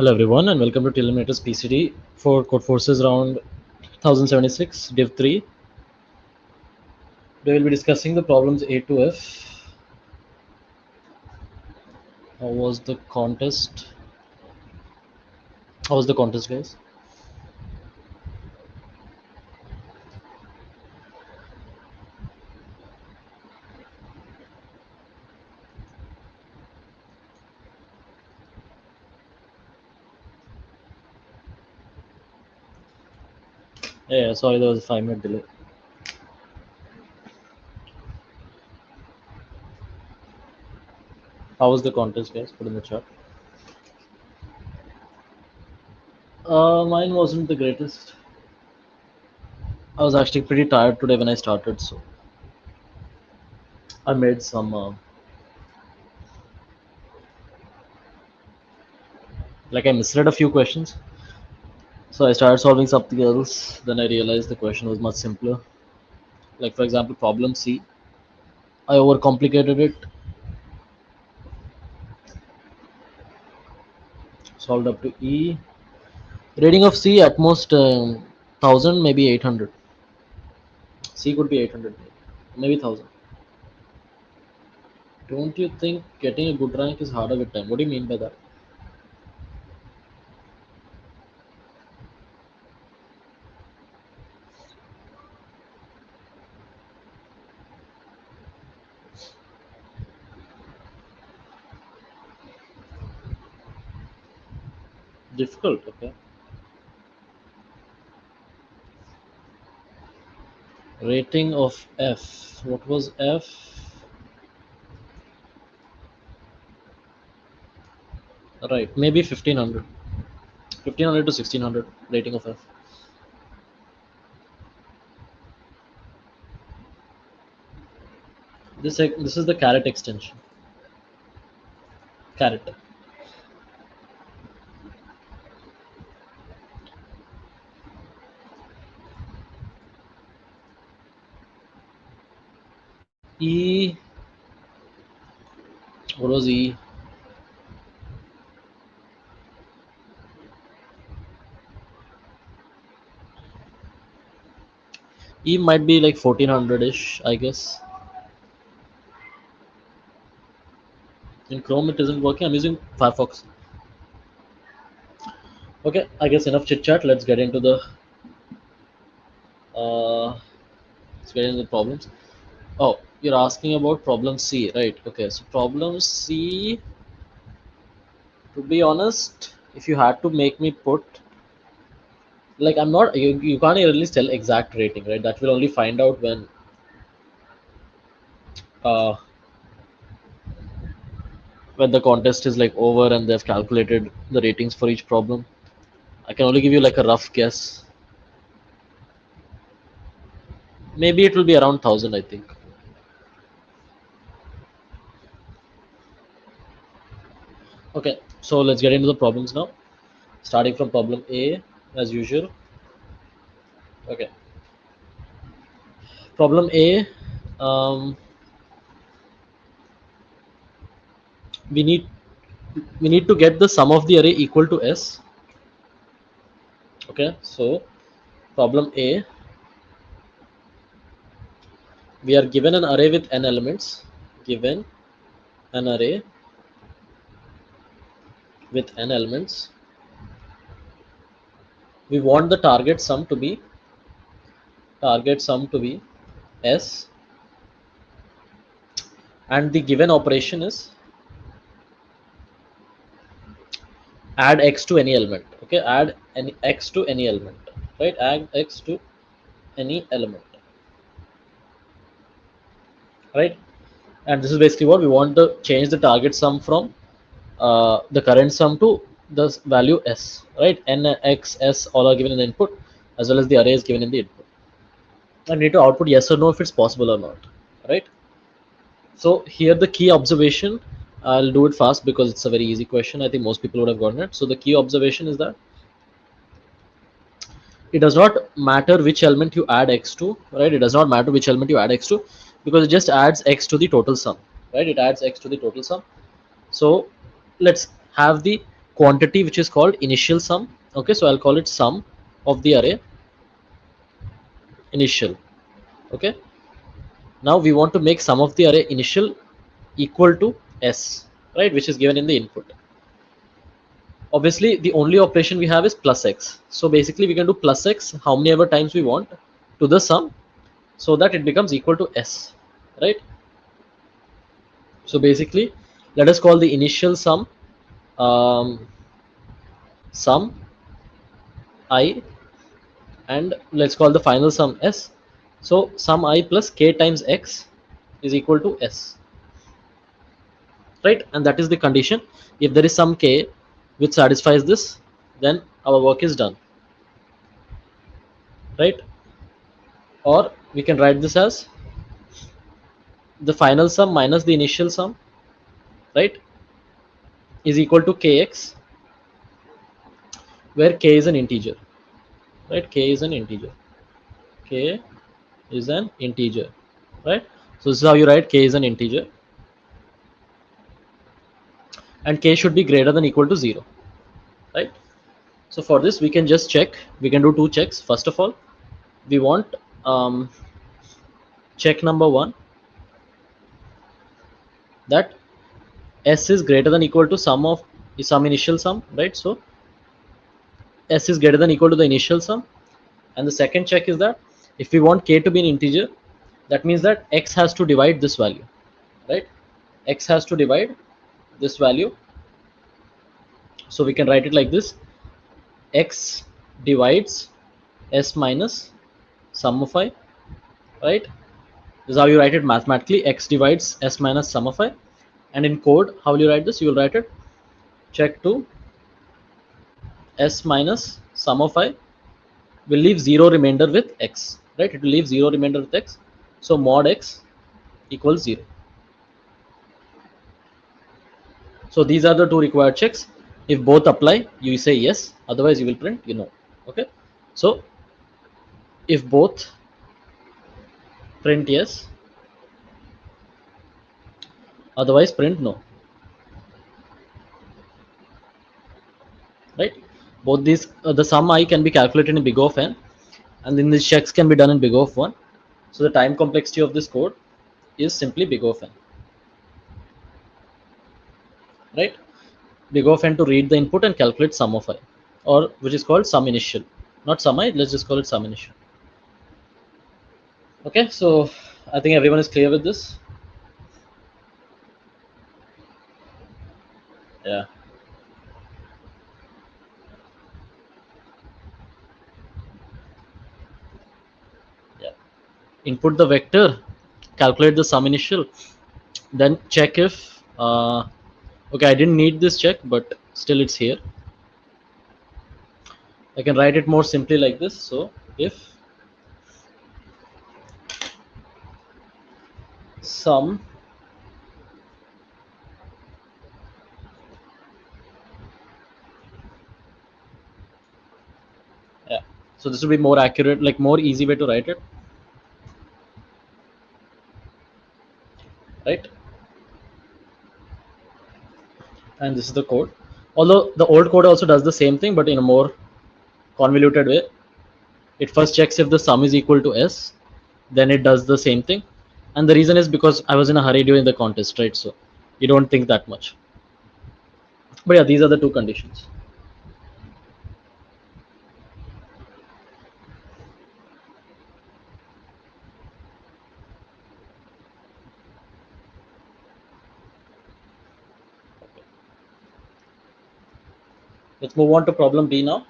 Hello everyone and welcome to TLE Eliminators PCD for Codeforces Round 1076 Div 3. Today we'll be discussing the problems A to F. How was the contest? Guys? Yeah, sorry there was a 5-minute delay. How was the contest, guys? Put in the chat. Mine wasn't the greatest. I was actually pretty tired today when I started, so I made some I misread a few questions. So I started solving something else. Then I realized the question was much simpler. Like for example, problem C. I overcomplicated it. Solved up to E. Rating of C at most 1000, maybe 800. C could be 800, maybe 1000. Don't you think getting a good rank is harder with time? What do you mean by that? Difficult, okay. Rating of F. What was F? Right, maybe 1500. 1500 to 1600 rating of F. This is the caret extension. Caret. E. What was E? E might be like 1400-ish, I guess. In Chrome it isn't working. I'm using Firefox. Okay, I guess enough chit chat. Let's get into the problems. Oh, you're asking about problem C, right? Okay, so problem C, to be honest, if you had to make me put, like, I'm not, you can't really tell exact rating, right? That will only find out uh, when the contest is like over and they've calculated the ratings for each problem. I can only give you like a rough guess. Maybe it will be around 1000, I think. Okay, so let's get into the problems now. Starting from problem A, as usual. Okay. Problem A, we need to get the sum of the array equal to S. Okay, so problem A, we are given an array with n elements. Given an array with n elements, we want the target sum to be S, and the given operation is add x to any element. Okay, add any x to any element, right? Add x to any element, right? And this is basically what we want to change the target sum from the current sum to the value S, right? N, X, S all are given in the input, as well as the array is given in the input. I need to output yes or no if it's possible or not, right? So here the key observation, I'll do it fast because it's a very easy question. I think most people would have gotten it. So the key observation is that it does not matter which element you add x to, right? It does not matter which element you add x to, because it just adds x to the total sum, right? It adds x to the total sum. So let's have the quantity which is called initial sum. Okay, so I'll call it sum of the array initial. Okay, now we want to make sum of the array initial equal to s, right, which is given in the input. Obviously the only operation we have is plus x, so basically we can do plus x how many ever times we want to the sum, so that it becomes equal to s, right? So basically let us call the initial sum sum I, and let's call the final sum s. So sum I plus k times x is equal to s, right? And that is the condition. If there is some k which satisfies this, then our work is done, right? Or we can write this as the final sum minus the initial sum, right, is equal to kx, where k is an integer, right? K is an integer. K is an integer, right? So this is how you write k is an integer, and k should be greater than equal to 0, right? So for this we can just check, we can do two checks. First of all, we want check number 1, that s is greater than equal to sum of some initial sum, right? So s is greater than equal to the initial sum. And the second check is that if we want k to be an integer, that means that x has to divide this value, right? X has to divide this value. So we can write it like this: x divides s minus sum of I, right? This is how you write it mathematically: x divides s minus sum of I. And in code, how will you write this? You will write it check to s minus sum of I will leave 0 remainder with x, right? It will leave 0 remainder with x. So mod x equals 0. So these are the two required checks. If both apply, you say yes, otherwise you will print you know. Okay, so if both print yes, otherwise print no, right? Both these the sum I can be calculated in big O of n, and then these checks can be done in big O of 1. So the time complexity of this code is simply big O of n, right? Big O of n to read the input and calculate sum of I, or which is called sum initial, not sum I, let's just call it sum initial. Okay, so I think everyone is clear with this. Yeah. Yeah. Input the vector, calculate the sum initial, then check if okay, I didn't need this check, but still it's here. I can write it more simply like this. So if sum yeah, so this will be more accurate, like more easy way to write it, right? And this is the code, although the old code also does the same thing but in a more convoluted way. It first checks if the sum is equal to s, then it does the same thing. And the reason is because I was in a hurry during the contest, right? So you don't think that much. But yeah, these are the two conditions. Let's move on to problem B now.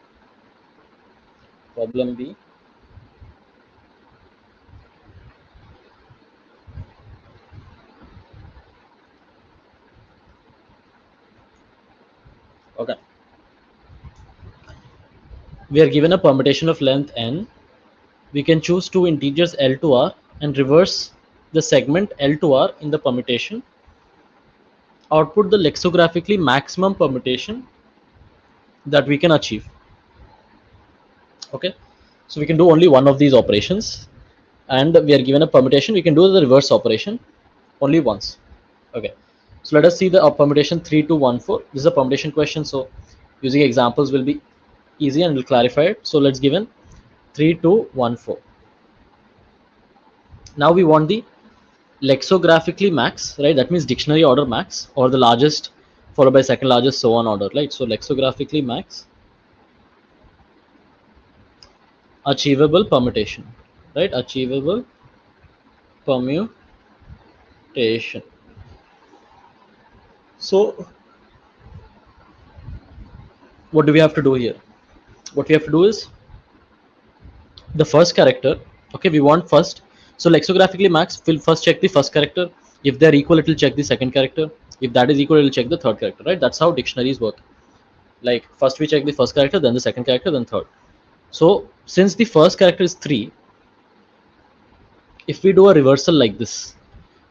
Problem B. Okay. We are given a permutation of length n. We can choose two integers L to R and reverse the segment L to R in the permutation. Output the lexicographically maximum permutation that we can achieve. Okay, so we can do only one of these operations, and we are given a permutation. We can do the reverse operation only once. Okay, so let us see the permutation 3214. This is a permutation question, so Using examples will be easy and will clarify it. So let's give in 3, 2, 1, 4. Now we want the lexicographically max, right? That means dictionary order max, or the largest followed by second largest, so on order, right? So lexicographically max achievable permutation, right? Achievable permutation. So what do we have to do here? What we have to do is the first character. Okay, we want first. So lexicographically max will first check the first character. If they're equal, it will check the second character. If that is equal, it will check the third character, right? That's how dictionaries work. Like first we check the first character, then the second character, then third. So since the first character is 3, if we do a reversal like this,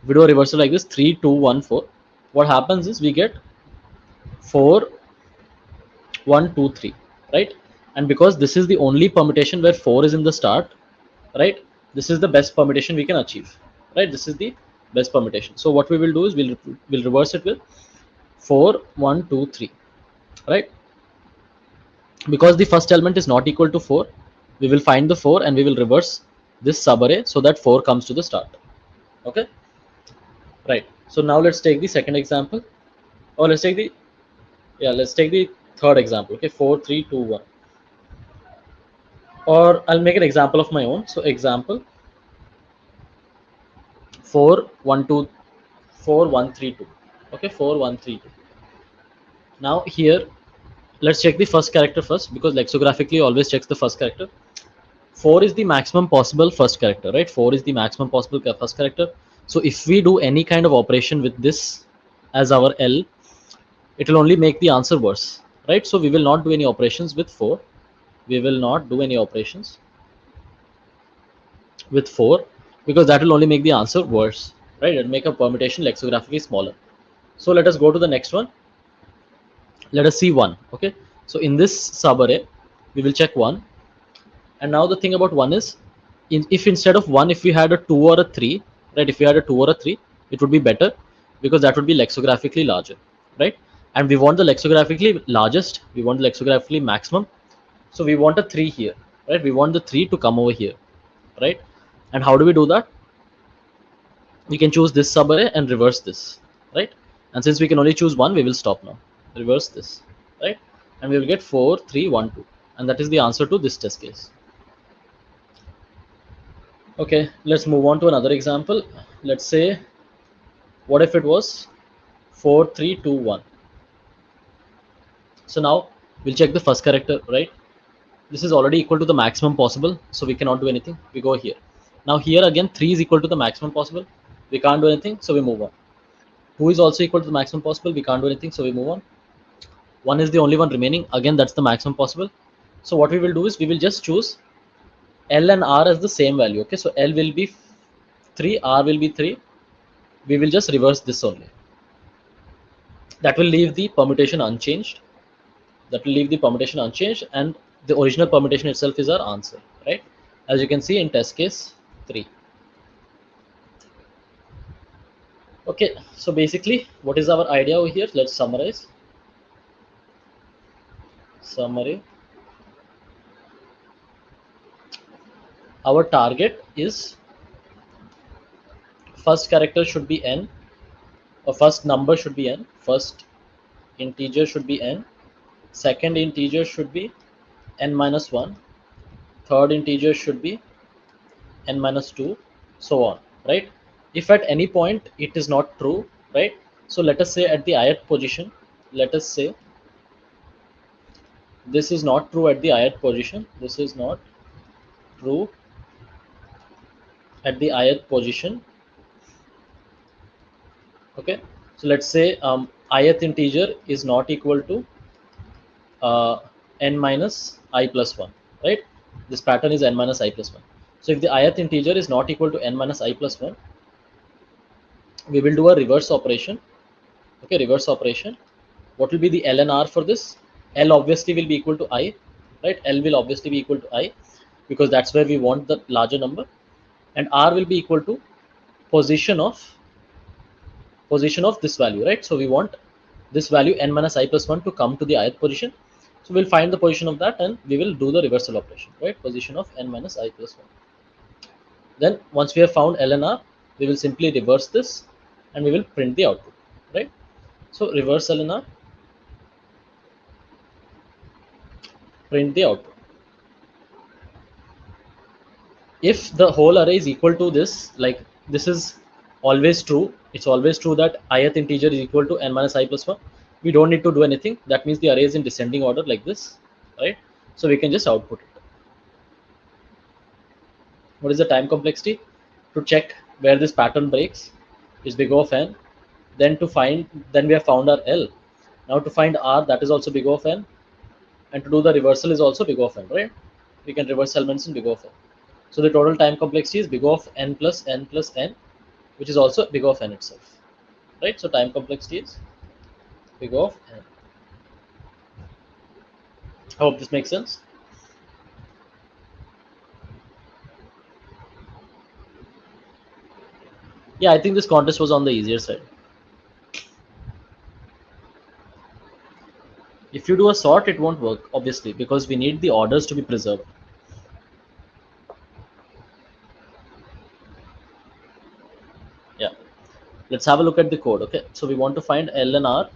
3, 2, 1, 4, what happens is we get 4, 1, 2, 3, right? And because this is the only permutation where 4 is in the start, right? This is the best permutation we can achieve, right? This is the best permutation. So what we will do is we'll reverse it with 4, 1, 2, 3, right? Because the first element is not equal to 4, we will find the 4 and we will reverse this subarray so that 4 comes to the start. Okay, right? So now let's take the second example, or let's take the third example. Okay, 4, 3, 2, 1, or I'll make an example of my own. So example 4, 1, 2, 4, 1, 3, 2. Okay, 4, 1, 3, 2. Now here let's check the first character first, because lexicographically always checks the first character. 4 is the maximum possible first character, right? 4 is the maximum possible first character. So if we do any kind of operation with this as our L, it will only make the answer worse, right? So we will not do any operations with 4. We will not do any operations with 4 because that will only make the answer worse, right? It will make a permutation lexicographically smaller. So let us go to the next one. Let us see 1. Okay, so in this subarray we will check 1. And now the thing about 1 is, if instead of 1, if we had a 2 or a 3, right? If we had a 2 or a 3, it would be better because that would be lexicographically larger, right? And we want the lexicographically largest, we want the lexicographically maximum. So we want a 3 here, right? We want the 3 to come over here, right? And how do we do that? We can choose this subarray and reverse this, right? And since we can only choose 1, we will stop now. Reverse this, right? And we will get 4, 3, 1, 2. And that is the answer to this test case. Okay, let's move on to another example. Let's say, what if it was 4, 3, 2, 1? So now we'll check the first character, right? This is already equal to the maximum possible, so we cannot do anything. We go here. Now here again 3 is equal to the maximum possible. We can't do anything, so we move on. 2 is also equal to the maximum possible. We can't do anything, so we move on. 1 is the only one remaining. Again, that's the maximum possible. So what we will do is we will just choose L and R as the same value. Okay, so L will be 3, R will be 3. We will just reverse this only. That will leave the permutation unchanged. And the original permutation itself is our answer, right? As you can see in test case 3. Okay, so basically what is our idea over here? Let's summarize. Summary. Our target is first character should be n, or first number should be n, first integer should be n, second integer should be n minus 1, third integer should be n minus 2, so on, right? If at any point it is not true, right? So let us say at the ith position, let us say this is not true at the ith position, this is not true at the ith position. Okay, so let's say ith integer is not equal to n minus I plus 1, right? This pattern is n minus I plus 1. So if the ith integer is not equal to n minus I plus 1, we will do a reverse operation. Okay, reverse operation. What will be the L and R for this? L obviously will be equal to I, right? L will obviously be equal to I because that's where we want the larger number, and R will be equal to position of this value, right? So we want this value n minus I plus 1 to come to the ith position, So we'll find the position of that and we will do the reversal operation, right? Position of n minus I plus 1. Then once we have found L and R, we will simply reverse this and we will print the output, right? So reverse L and R, print the output. If the whole array is equal to this, like this is always true, it's always true that ith integer is equal to n minus I plus 1. We don't need to do anything. That means the array is in descending order like this, right? So we can just output it. What is the time complexity? To check where this pattern breaks is big O of n. Then we have found our L. Now to find R, that is also big O of n. And to do the reversal is also big O of n, right? We can reverse elements in big O of n. So the total time complexity is big O of n plus n plus n, which is also big O of n itself, right? So time complexity is big O of n. I hope this makes sense. Yeah, I think this contest was on the easier side. If you do a sort, it won't work, obviously, because we need the orders to be preserved. Yeah. Let's have a look at the code, okay? So we want to find L and R.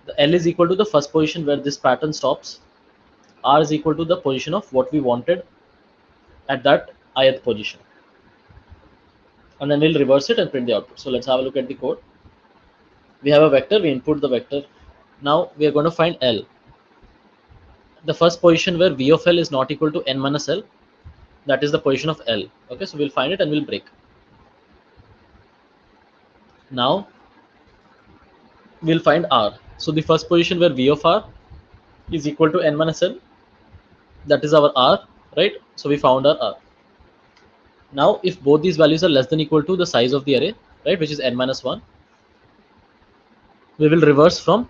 The L is equal to the first position where this pattern stops. R is equal to the position of what we wanted at that ith position. And then we'll reverse it and print the output. So let's have a look at the code. We have a vector, we input the vector. Now we are going to find L. The first position where V of L is not equal to n minus L, that is the position of L. Okay, so we'll find it and we'll break. Now we'll find R. So the first position where V of R is equal to n minus L, that is our R, right? So we found our R. Now if both these values are less than equal to the size of the array, right, which is n minus 1, we will reverse from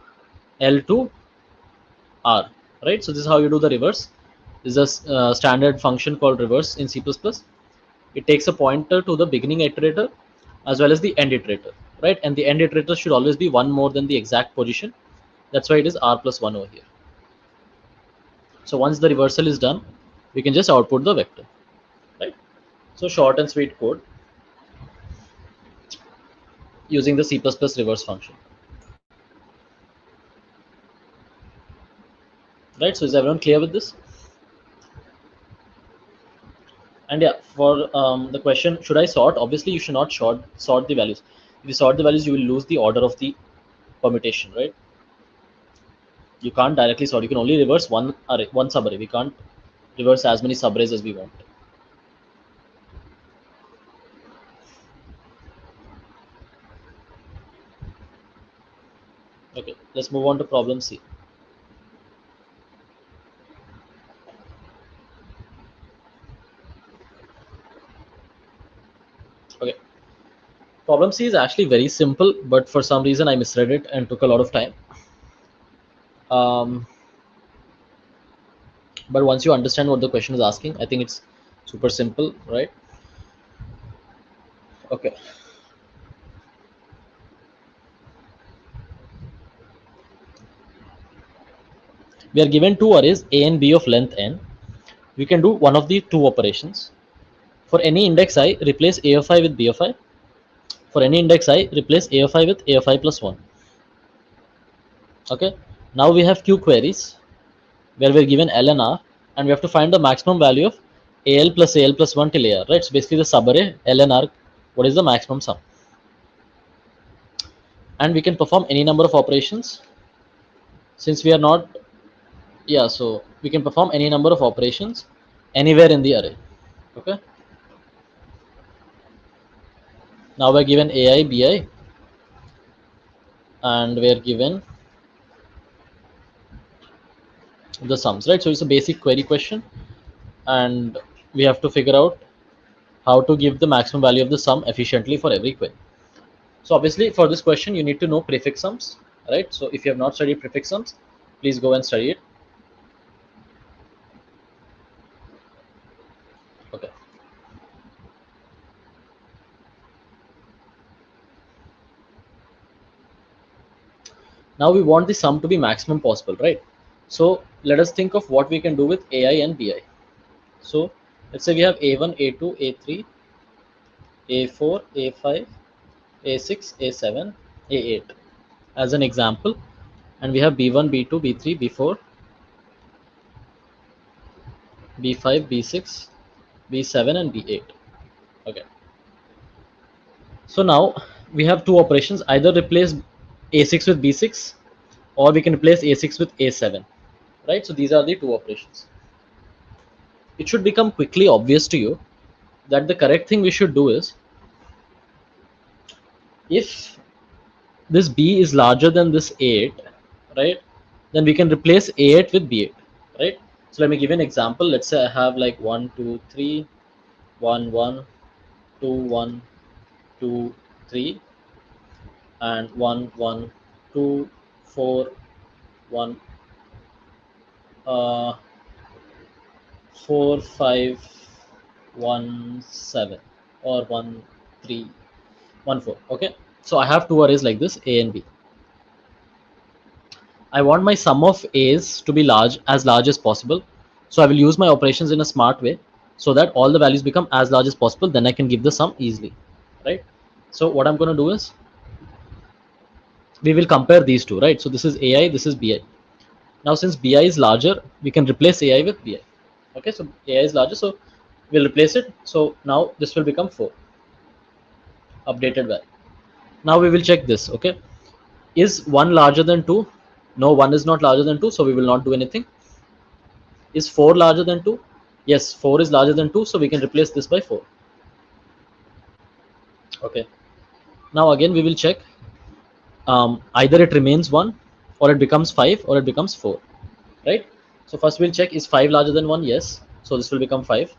L to R, right? So this is how you do the reverse. This is a standard function called reverse in C++. It takes a pointer to the beginning iterator as well as the end iterator, right? And the end iterator should always be one more than the exact position. That's why it is R plus 1 over here. So once the reversal is done, we can just output the vector, right? So short and sweet code using the C++ reverse function, right? So is everyone clear with this? And yeah, for the question, should I sort? Obviously, you should not sort the values. If you sort the values, you will lose the order of the permutation, right? You can't directly sort. You can only reverse one array, one subarray. We can't reverse as many subarrays as we want. Okay, let's move on to problem C. Okay, problem C is actually very simple, but for some reason I misread it and took a lot of time. But once you understand what the question is asking, I think it's super simple, right? Okay. We are given two arrays A and B of length n. We can do one of the two operations. For any index I, replace A of I with B of I. For any index I, replace A of I with A of I plus 1. Okay. Now we have Q queries where we're given L and R, and we have to find the maximum value of AL plus AL plus 1 till AR, right? So basically the subarray L and R, what is the maximum sum? And we can perform any number of operations since we are not, yeah, so we can perform any number of operations anywhere in the array. Okay. Now we're given AI, BI, and we're given the sums, right? So it's a basic query question, and we have to figure out how to give the maximum value of the sum efficiently for every query. So obviously for this question, you need to know prefix sums, right? So if you have not studied prefix sums, please go and study it. Okay. Now we want the sum to be maximum possible, right? So let us think of what we can do with AI and BI. So let's say we have A1, A2, A3, A4, A5, A6, A7, A8 as an example, and we have B1, B2, B3, B4, B5, B6, B7, and B8. Okay. So now we have two operations: either replace A6 with B6, or we can replace A6 with A7. Right. So these are the two operations. It should become quickly obvious to you that the correct thing we should do is, if this B is larger than this 8, right, then we can replace A8 with B8, right? So let me give you an example. Let's say I have like 1, 2, 3, 1, 1, 2, 1, 2, 3, and 1, 1, 2, 4, 1, 4, 5, 1, 7, or 1, 3, 1, 4. Okay. So I have two arrays like this, A and B. I want my sum of A's to be large as possible. So I will use my operations in a smart way so that all the values become as large as possible. Then I can give the sum easily, right? So what I'm going to do is, we will compare these two, right? So this is AI, this is BI. Now since BI is larger, we can replace AI with BI. Okay, so AI is larger, so we'll replace it. So now this will become 4, updated value. Now we will check this. Okay, is 1 larger than 2? No, 1 is not larger than 2, so we will not do anything. Is 4 larger than 2? Yes, 4 is larger than 2, so we can replace this by 4. Okay. Now again we will check, either it remains 1, or it becomes 5, or it becomes 4, right? So first we'll check, is 5 larger than 1? Yes, so this will become 5.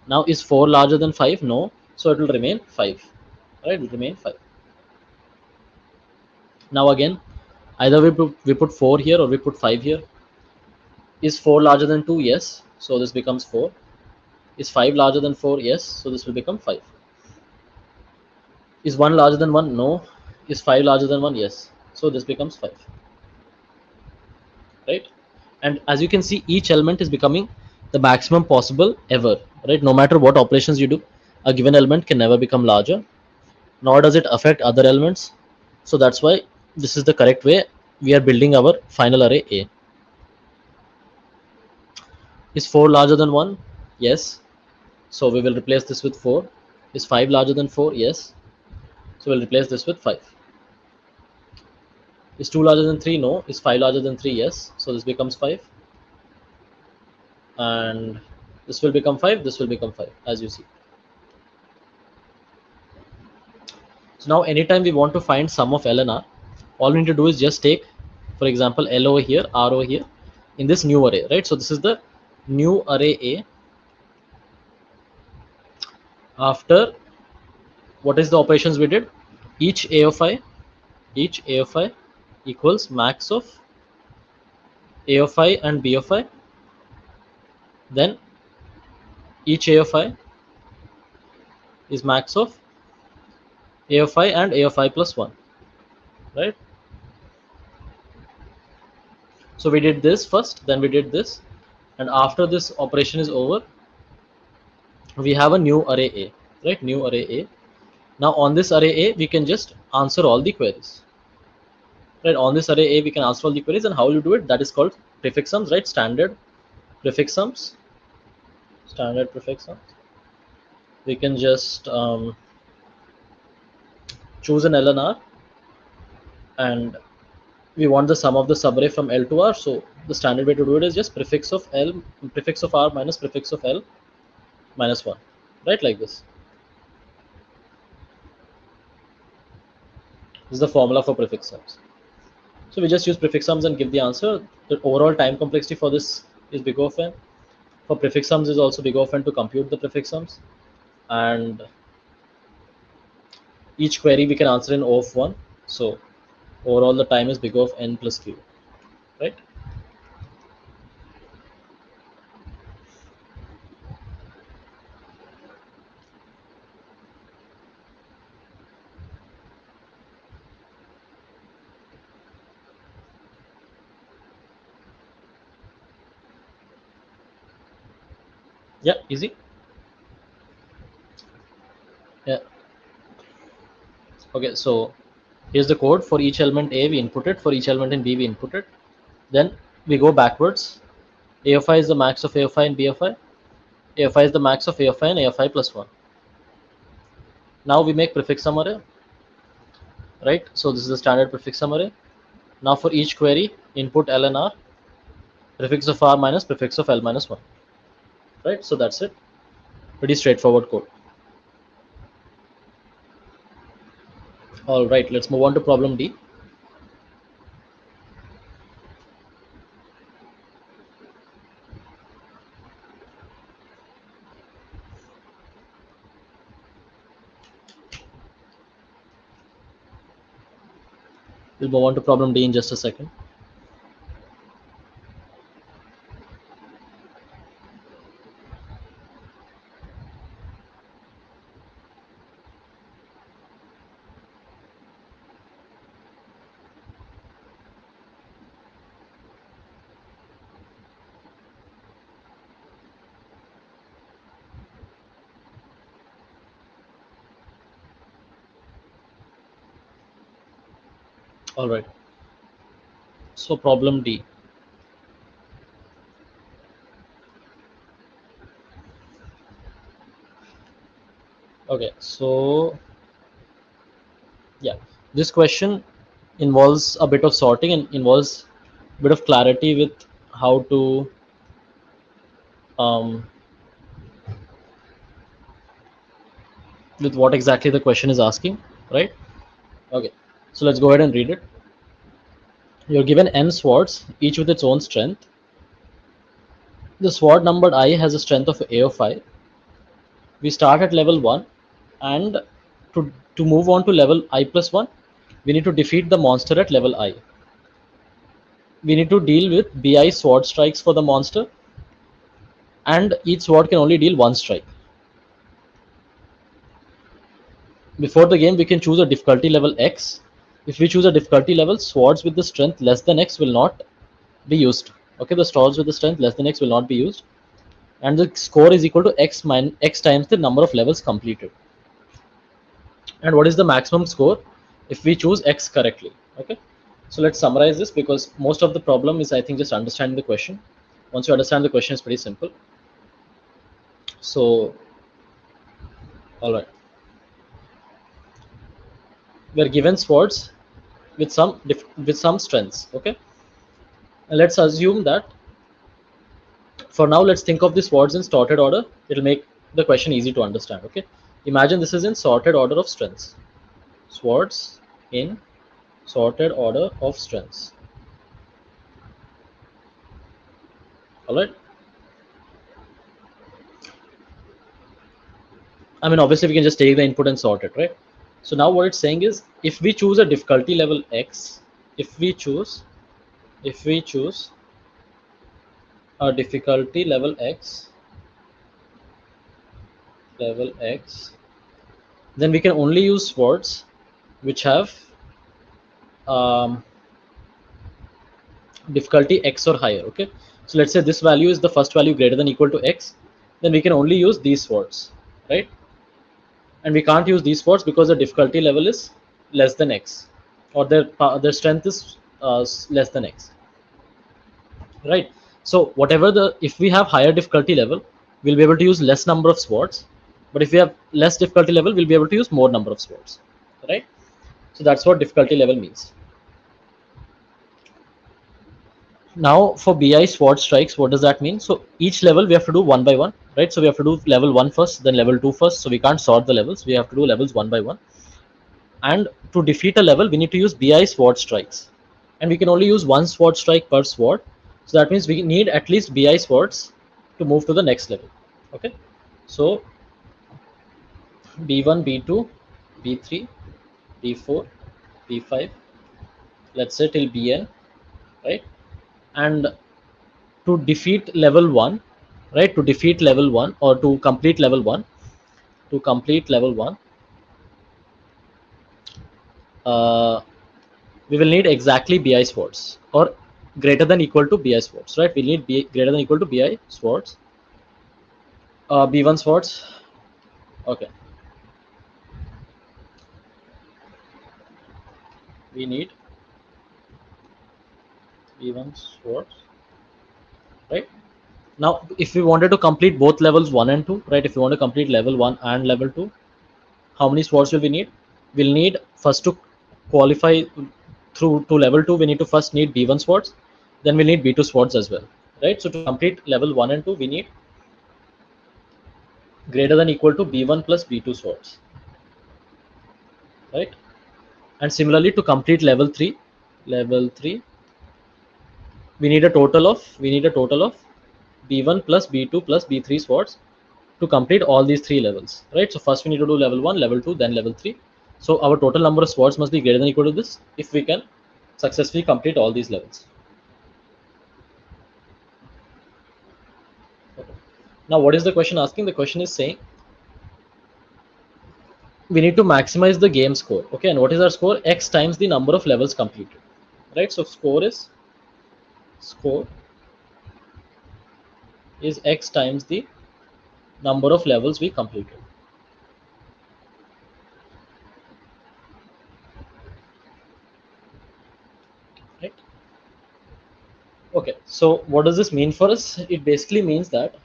Now is 4 larger than 5? No, so it will remain 5, right? It will remain 5. Now again, either we put 4 here, or we put 5 here. Is 4 larger than 2? Yes, so this becomes 4. Is 5 larger than 4? Yes, so this will become 5. Is 1 larger than 1? No. Is 5 larger than 1? Yes. So this becomes 5. Right? And as you can see, each element is becoming the maximum possible ever. Right? No matter what operations you do, a given element can never become larger, nor does it affect other elements. So that's why this is the correct way we are building our final array A. Is 4 larger than 1? Yes. So we will replace this with 4. Is 5 larger than 4? Yes. So we'll replace this with 5. Is 2 larger than 3? No. Is 5 larger than 3? Yes. So this becomes 5. And this will become 5, this will become 5, as you see. So now anytime we want to find sum of L and R, all we need to do is just take, for example, L over here, R over here, in this new array, right? So this is the new array A. After, what is the operations we did? Each A of I equals max of A of I and B of I. Then each A of I is max of A of I and A of I plus 1, right? So we did this first, then we did this, and after this operation is over, we have a new array A, right? New array A. Now on this array A, we can just answer all the queries, right? On this array A, we can answer all the queries, and how you do it? That is called prefix sums, right? Standard prefix sums. Standard prefix sums. We can just choose an L and R, and we want the sum of the subarray from L to R. So the standard way to do it is just prefix of R minus prefix of L minus 1, right? Like this. This is the formula for prefix sums. So we just use prefix sums and give the answer. The overall time complexity for this is big O of n. For prefix sums is also big O of n to compute the prefix sums. And each query we can answer in O of 1. So overall the time is big O of n plus q, right? Yeah, easy. Yeah. Okay, so here's the code. For each element A we input it, for each element in B we input it. Then we go backwards. A of I is the max of A of I and B of I. A of I is the max of A of I and A of I plus 1. Now we make prefix sum array, right? So this is the standard prefix sum array. Now for each query, input L and R, prefix of R minus prefix of L minus 1, right? So that's it. Pretty straightforward code. All right, let's move on to problem D. We'll move on to problem D in just a second. All right. So problem D. Okay, so yeah, this question involves a bit of sorting and involves a bit of clarity with how to um, with what exactly the question is asking, right? Okay, so let's go ahead and read it. You're given n swords, each with its own strength. The sword numbered I has a strength of A of I. We start at level 1, and to move on to level I plus 1, we need to defeat the monster at level I. We need to deal with BI sword strikes for the monster, and each sword can only deal one strike. Before the game, we can choose a difficulty level X. If we choose a difficulty level, swords with the strength less than X will not be used. Okay, the swords with the strength less than X will not be used, and the score is equal to X times the number of levels completed. And what is the maximum score if we choose X correctly? Okay, so let's summarize this, because most of the problem is, I think, just understanding the question. Once you understand the question, it's pretty simple. So, all right, we are given swords with some strengths. Okay, and let's assume that for now, let's think of the swords in sorted order. It'll make the question easy to understand. Okay, imagine this is in sorted order of strengths. Swords in sorted order of strengths. All right, I mean, obviously we can just take the input and sort it, right? So now what it's saying is, if we choose a difficulty level X, if we choose a difficulty level X, then we can only use swords which have difficulty X or higher. Okay, so let's say this value is the first value greater than equal to X, then we can only use these swords, right? And we can't use these swords because the difficulty level is less than X, or their strength is less than X, right? So whatever the, if we have higher difficulty level, we'll be able to use less number of swords, but if we have less difficulty level, we'll be able to use more number of swords, right? So that's what difficulty level means. Now for BI sword strikes, what does that mean? So each level we have to do one by one, right? So we have to do level 1 first, then level 2 first. So we can't sort the levels, we have to do levels one by one. And to defeat a level, we need to use BI sword strikes, and we can only use one sword strike per sword. So that means we need at least BI swords to move to the next level. Okay, so B1, B2, B3, B4, B5, let's say till Bn, right? And to defeat level 1, right, to defeat level 1, or to complete level 1, we will need exactly BI swords, or greater than equal to BI swords, right? We need greater than equal to BI swords. B1 swords. Okay, we need B1 swords, right? Now, if we wanted to complete both levels 1 and 2, right? If you want to complete level 1 and level 2, how many swords will we need? We'll need first to qualify through to level 2. We need to first need B1 swords, then we'll need B2 swords as well, right? So to complete level 1 and 2, we need greater than equal to B1 plus B2 swords, right? And similarly to complete level 3, we need a total of B1 plus B2 plus B3 swords to complete all these 3 levels, right? So first we need to do level 1, level 2, then level 3. So our total number of swords must be greater than equal to this if we can successfully complete all these levels. Okay. Now what is the question asking? The question is saying we need to maximize the game score. Okay, and what is our score? X times the number of levels completed, right? So score is X times the number of levels we completed. Right? Okay, so what does this mean for us? It basically means that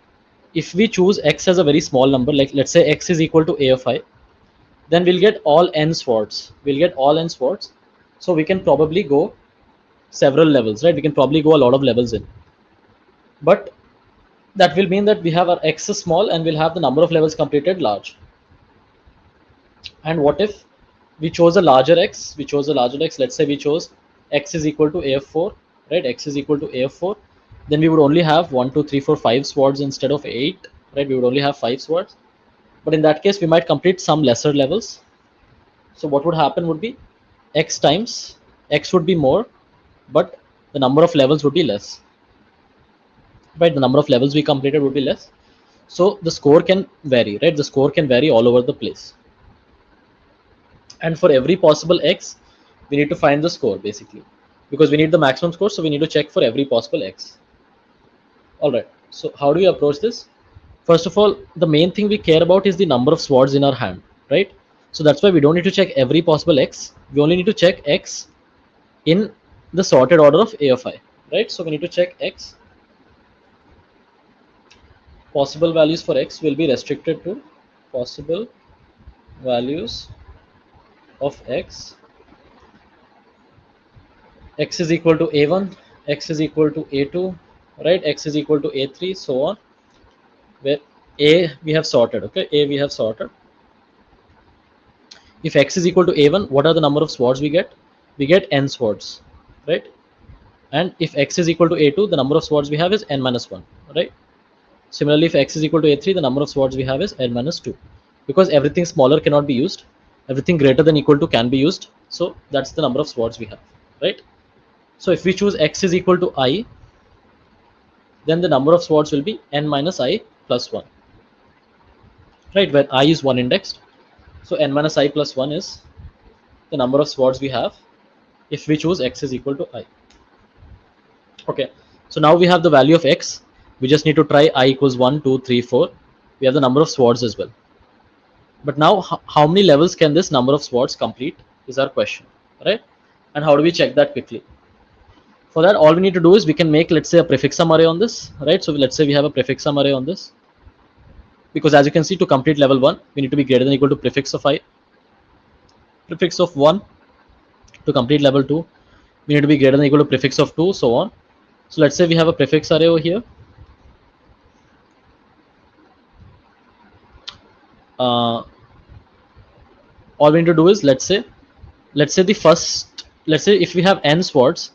if we choose X as a very small number, like let's say X is equal to A of I, then we'll get all N swords. We'll get all N swords. So we can probably go several levels, right? We can probably go a lot of levels in. But that will mean that we have our X is small and we'll have the number of levels completed large. And what if we chose a larger X? We chose a larger X. Let's say we chose X is equal to A of 4, right? X is equal to A of 4. Then we would only have 1, 2, 3, 4, 5 swords instead of 8, right? We would only have 5 swords. But in that case, we might complete some lesser levels. So what would happen would be X times X would be more, but the number of levels would be less, right? The number of levels we completed would be less. So the score can vary, right? The score can vary all over the place. And for every possible X, we need to find the score basically, because we need the maximum score. So we need to check for every possible X. All right. So how do we approach this? First of all, the main thing we care about is the number of swords in our hand, right? So that's why we don't need to check every possible X. We only need to check X in the sorted order of A of I, right? So we need to check X. Possible values for X will be restricted to possible values of X. X is equal to A1, X is equal to A2, right? X is equal to A3, so on. Where A we have sorted, okay? A we have sorted. If X is equal to A1, what are the number of swords we get? We get N swords, right? And if X is equal to A2, the number of swords we have is N minus 1, right? Similarly, if X is equal to A3, the number of swords we have is N minus 2. Because everything smaller cannot be used, everything greater than equal to can be used. So that's the number of swords we have, right? So if we choose X is equal to I, then the number of swords will be N minus I plus 1, right? Where I is 1 indexed. So N minus I plus 1 is the number of swords we have if we choose X is equal to I. Okay, so now we have the value of X. We just need to try I equals 1, 2, 3, 4. We have the number of swords as well. But now how many levels can this number of swords complete is our question, right? And how do we check that quickly? For that, all we need to do is we can make, let's say, a prefix sum array on this, right? So let's say we have a prefix sum array on this, because as you can see, to complete level 1, we need to be greater than equal to prefix of I, prefix of 1. To complete level 2, we need to be greater than equal to prefix of 2, so on. So let's say we have a prefix array over here. All we need to do is let's say if we have N swords,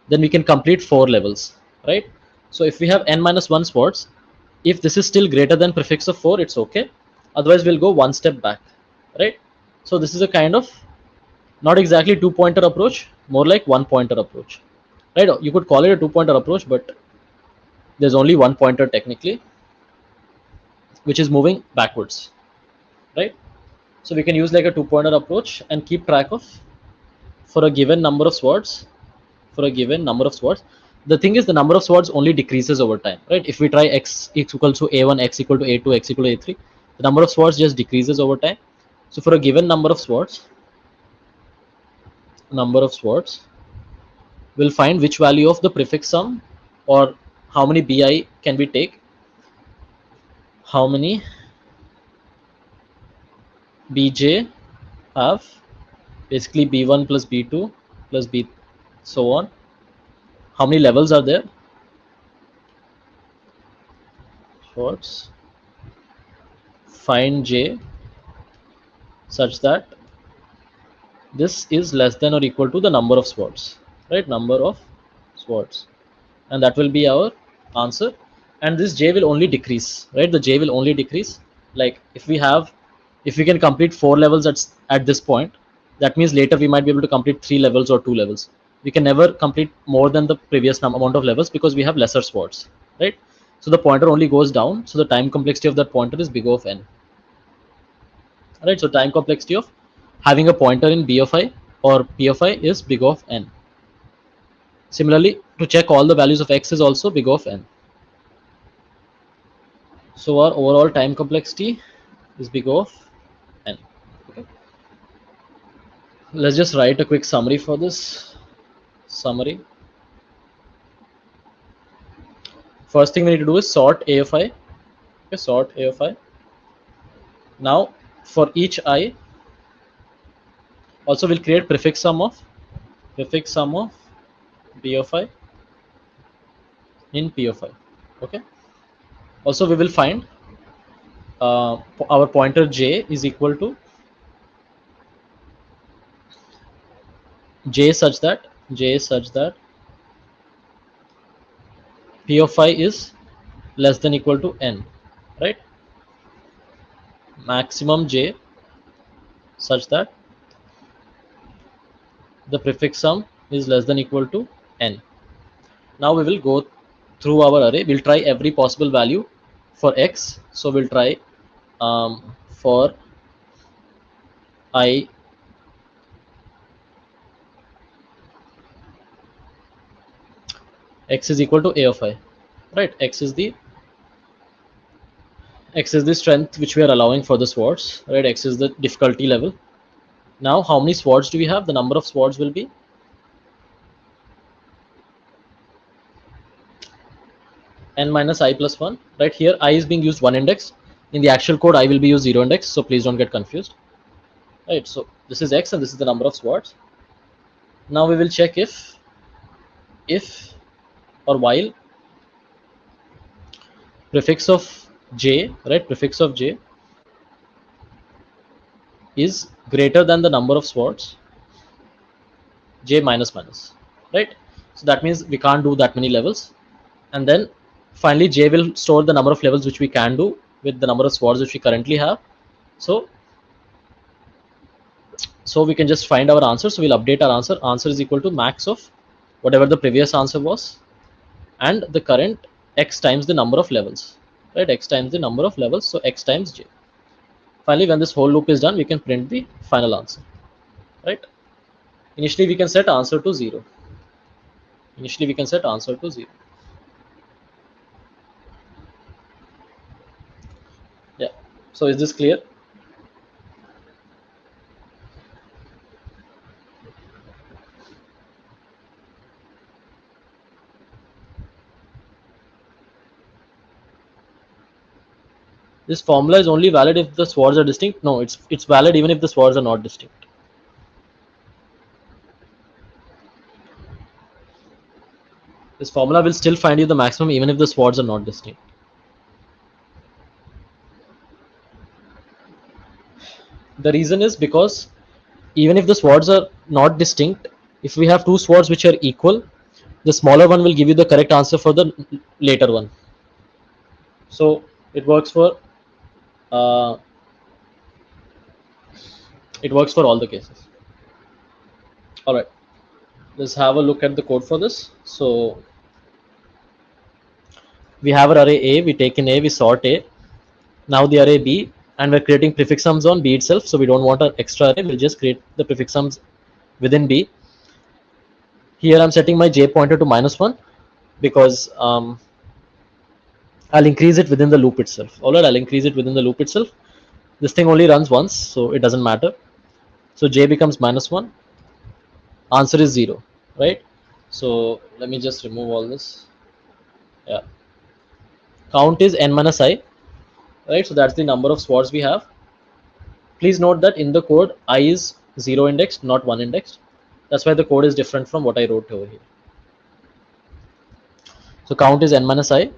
then we can complete 4 levels, right? So if we have N minus 1 swords, if this is still greater than prefix of 4, it's okay. Otherwise we'll go one step back, right? So this is a kind of not exactly 2-pointer approach, more like 1-pointer approach, right? You could call it a 2-pointer approach, but there's only 1 pointer technically, which is moving backwards, right? So we can use like a 2-pointer approach and keep track of, for a given number of swords, the thing is the number of swords only decreases over time, right? If we try x equal to a1, x equal to a2, x equal to a3, the number of swords just decreases over time. So for a given number of swords, we'll find which value of the prefix sum, or how many bi can we take, how many bj have basically b1 plus b2 plus b so on, how many levels are there, swords, find j such that this is less than or equal to the number of swords, right? Number of swords, and that will be our answer. And this j will only decrease, right? The j will only decrease. Like if we can complete 4 levels at this point, that means later we might be able to complete 3 levels or 2 levels. We can never complete more than the previous amount of levels because we have lesser swords, right? So the pointer only goes down, so the time complexity of that pointer is big O of n, right? So time complexity of having a pointer in b of I or p of I is big O of n. Similarly, to check all the values of x is also big O of n. So our overall time complexity is big O of n. Okay. Let's just write a quick summary for this. Summary. First thing we need to do is sort a of I. Okay, sort a of I. Now for each I, also we'll create prefix sum of b of I in p of I. Okay. Also we will find our pointer j is equal to j such that p of I is less than equal to n, right? Maximum j such that the prefix sum is less than equal to n. Now we will go through our array. We'll try every possible value for x. So we'll try for I x is equal to a of I, right? X is the strength which we are allowing for the swords, right? X is the difficulty level. Now how many swords do we have? The number of swords will be n minus I plus 1, right? Here I is being used 1 index. In the actual code I will be used 0 index, so please don't get confused, right? So this is x and this is the number of swords. Now we will check if or while prefix of j, right? Prefix of j is greater than the number of swords, j minus minus, right? So that means we can't do that many levels. And then finally j will store the number of levels which we can do with the number of swords which we currently have. So we can just find our answer. So we'll update our answer. Answer is equal to max of whatever the previous answer was and the current x times the number of levels, right? X times the number of levels, so x times j. Finally, when this whole loop is done, we can print the final answer, right? Initially we can set answer to 0. Yeah. So is this clear? This formula is only valid if the swords are distinct. No, it's valid even if the swords are not distinct. This formula will still find you the maximum even if the swords are not distinct. The reason is because even if the swords are not distinct, if we have two swords which are equal, the smaller one will give you the correct answer for the later one. So it works for all the cases. All right, let's have a look at the code for this. So we have our array A, we take in A, we sort A. Now the array B, and we're creating prefix sums on B itself, so we don't want an extra array. We'll just create the prefix sums within B. Here I'm setting my j pointer to -1, because I'll increase it within the loop itself. All right, I'll increase it within the loop itself. This thing only runs once, so it doesn't matter. So j becomes -1. Answer is 0, right? So let me just remove all this. Yeah, count is n minus I, right? So that's the number of swords we have. Please note that in the code I is 0 indexed, not 1 indexed. That's why the code is different from what I wrote over here. So count is n minus I.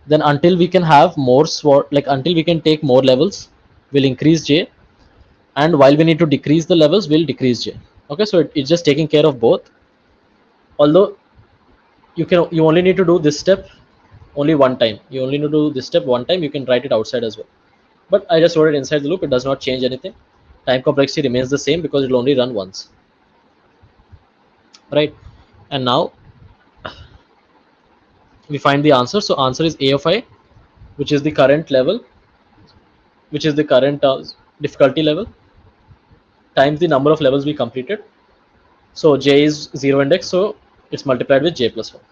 Then until we can have more sword, like until we can take more levels, we'll increase j, and while we need to decrease the levels, we'll decrease j. Okay, so it's just taking care of both. Although you only need to do this step only one time. You only need to do this step one time. You can write it outside as well. But I just wrote it inside the loop. It does not change anything. Time complexity remains the same because it will only run once. Right? And now we find the answer. So answer is a of I, which is the current level, which is the current difficulty level, times the number of levels we completed. So j is 0 index, so it's multiplied with j plus 1.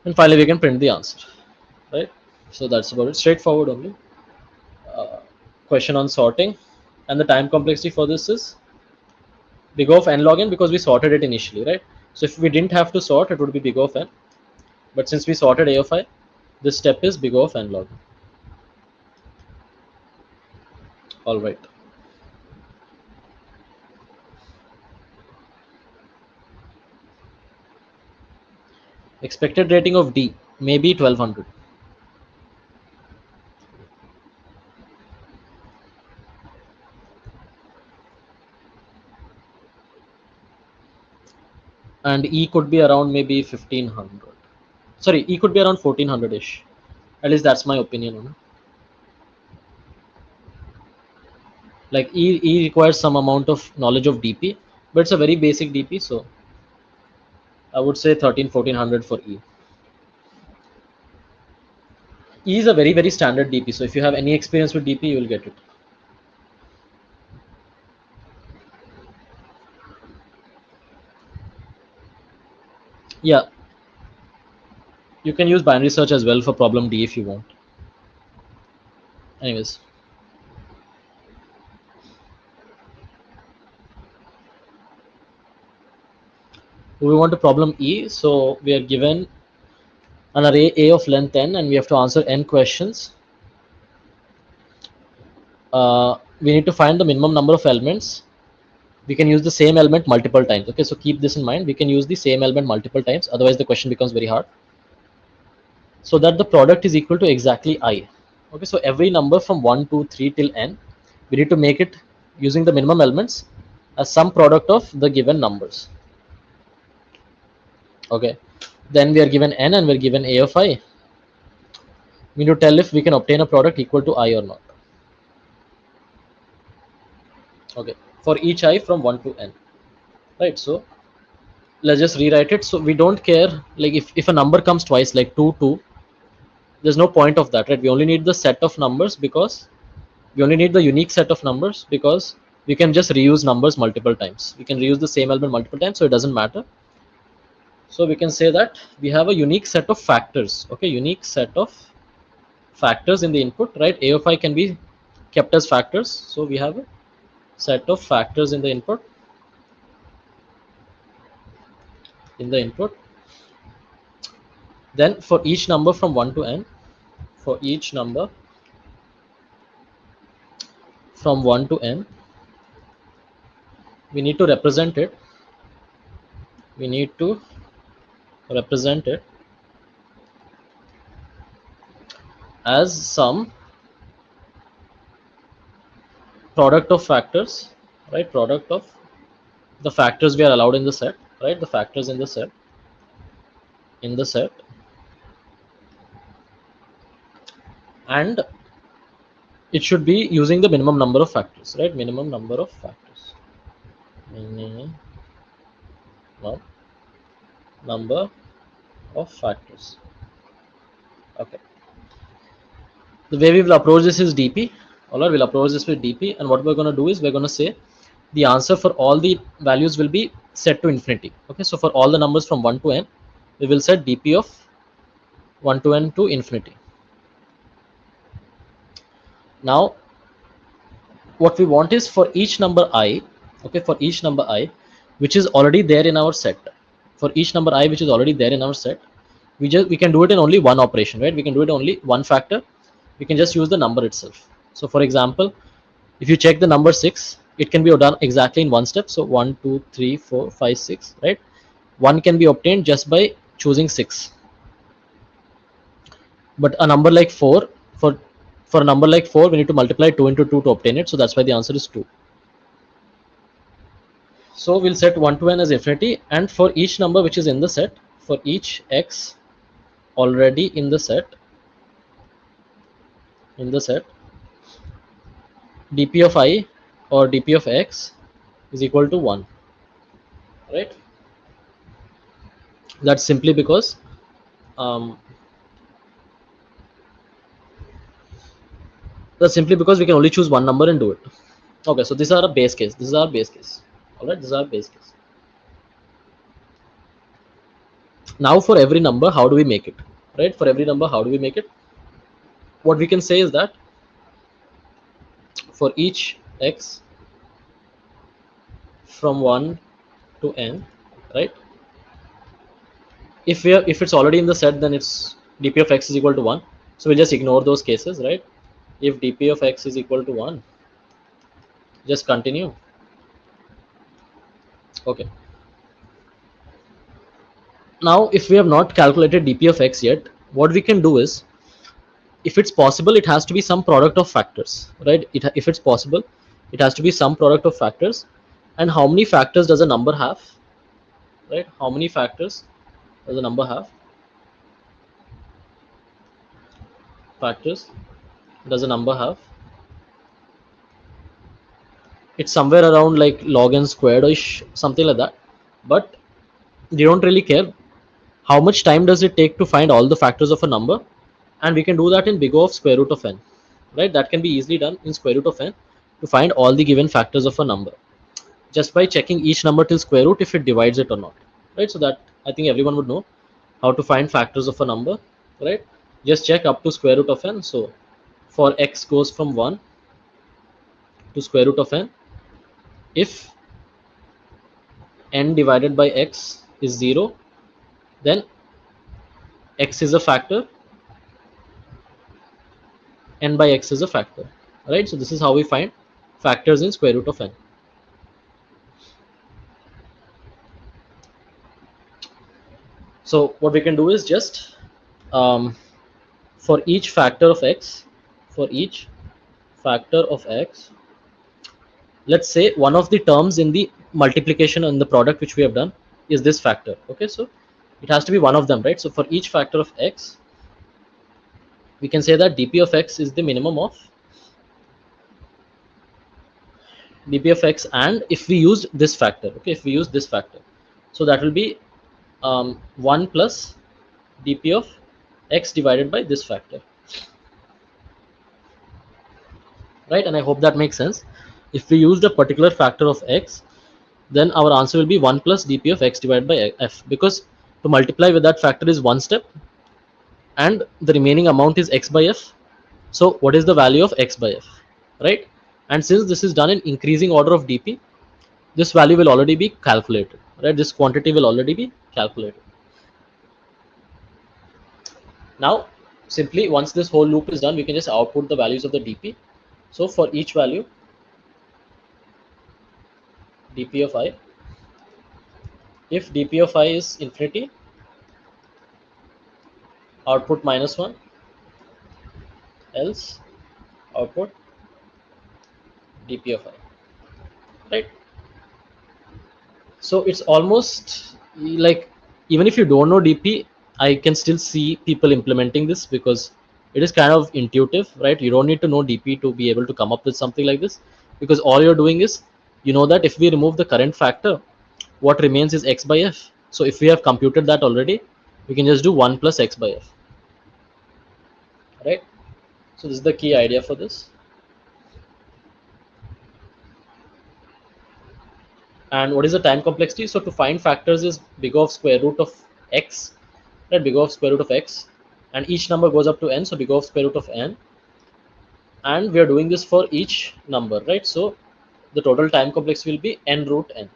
And finally we can print the answer, right? So that's about it. Straightforward only. Question on sorting, and the time complexity for this is big O of n log n because we sorted it initially, right? So if we didn't have to sort, it would be big O of n. But since we sorted a of I, this step is big O of n log n. All right. Expected rating of D may be 1200. And E could be around maybe 1500. Sorry, E could be around 1400-ish. At least that's my opinion on it. Like E requires some amount of knowledge of DP, but it's a very basic DP, so I would say 1400 for E. E is a very standard DP, so if you have any experience with DP, you will get it. Yeah, you can use binary search as well for problem D if you want. Anyways, we want to problem E. So we are given an array A of length n, and we have to answer n questions. We need to find the minimum number of elements. We can use the same element multiple times. Okay, so keep this in mind. We can use the same element multiple times. Otherwise, the question becomes very hard. So that the product is equal to exactly I. Okay, so every number from 1, 2, 3 till n, we need to make it using the minimum elements as some product of the given numbers. Okay, then we are given n and we're given a of I. We need to tell if we can obtain a product equal to I or not. Okay, for each I from 1 to n, right? So let's just rewrite it. So we don't care, like if a number comes twice, like 2, 2, there's no point of that, right? We only need the set of numbers because we only need the unique set of numbers because we can just reuse numbers multiple times. We can reuse the same element multiple times, so it doesn't matter. So we can say that we have a unique set of factors. Okay, unique set of factors in the input, right? A of I can be kept as factors. So we have a set of factors in the input. Then for each number from 1 to n, for each number from 1 to n, we need to represent it. We need to represent it as some product of factors, right? Product of the factors we are allowed in the set, right? The factors in the set, and it should be using the minimum number of factors, right? Minimum number of factors. Minimum number of factors. Okay. The way we will approach this is DP. All right, we'll approach this with DP, and what we're going to do is we're going to say the answer for all the values will be set to infinity. Okay, so for all the numbers from 1 to n, we will set dp of 1 to n to infinity. Now what we want is for each number I, okay, for each number I which is already there in our set, for each number I which is already there in our set, we can do it in only one operation, right? We can do it only one factor. We can just use the number itself. So for example, if you check the number 6, it can be done exactly in one step. So 1 2 3 4 5 6, right? One can be obtained just by choosing 6. But a number like 4, for a number like 4 we need to multiply 2 into 2 to obtain it, so that's why the answer is 2. So we'll set 1 to n as infinity, and for each number which is in the set, for each x already in the set, dp of I or dp of x is equal to 1, right? That's simply because we can only choose one number and do it. Okay, so this is our base case. All right, this is our base case. Now for every number, how do we make it, right? For every number, how do we make it? What we can say is that for each x from 1 to n, right? If it's already in the set, then it's dp of x is equal to 1. So we'll just ignore those cases, right? If dp of x is equal to 1, just continue. Okay. Now if we have not calculated dp of x yet, what we can do is, if it's possible, it has to be some product of factors, right? If it's possible, it has to be some product of factors. And how many factors does a number have, right? How many factors does a number have? Factors does a number have? It's somewhere around like log n squared ish, something like that. But you don't really care. How much time does it take to find all the factors of a number? And we can do that in big O of square root of n, right? That can be easily done in square root of n to find all the given factors of a number, just by checking each number till square root if it divides it or not, right? So that I think everyone would know how to find factors of a number, right? Just check up to square root of n. So for x goes from 1 to square root of n, if n divided by x is 0, then x is a factor, n by x is a factor, right? So this is how we find factors in square root of n. So what we can do is just for each factor of x, let's say one of the terms in the multiplication and the product which we have done is this factor. Okay, so it has to be one of them, right? So for each factor of x, we can say that dp of x is the minimum of dp of x, and if we use this factor, okay, if we use this factor, so that will be 1 plus dp of x divided by this factor, right? And I hope that makes sense. If we use the particular factor of x, then our answer will be 1 plus dp of x divided by f, because to multiply with that factor is one step and the remaining amount is x by f. So what is the value of x by f, right? And since this is done in increasing order of dp, this value will already be calculated, right? This quantity will already be calculated. Now simply once this whole loop is done, we can just output the values of the dp. So for each value, dp of I, if dp of I is infinity, output -1, else output dp of I, right? So it's almost like, even if you don't know dp, I can still see people implementing this because it is kind of intuitive, right? You don't need to know dp to be able to come up with something like this, because all you're doing is, you know that if we remove the current factor, what remains is x by f. So if we have computed that already, we can just do 1 plus x by f, right? So this is the key idea for this. And what is the time complexity? So to find factors is big O of square root of x right? Big O of square root of x, and each number goes up to n, so big O of square root of n, and we are doing this for each number, right? So the total time complex will be n root n.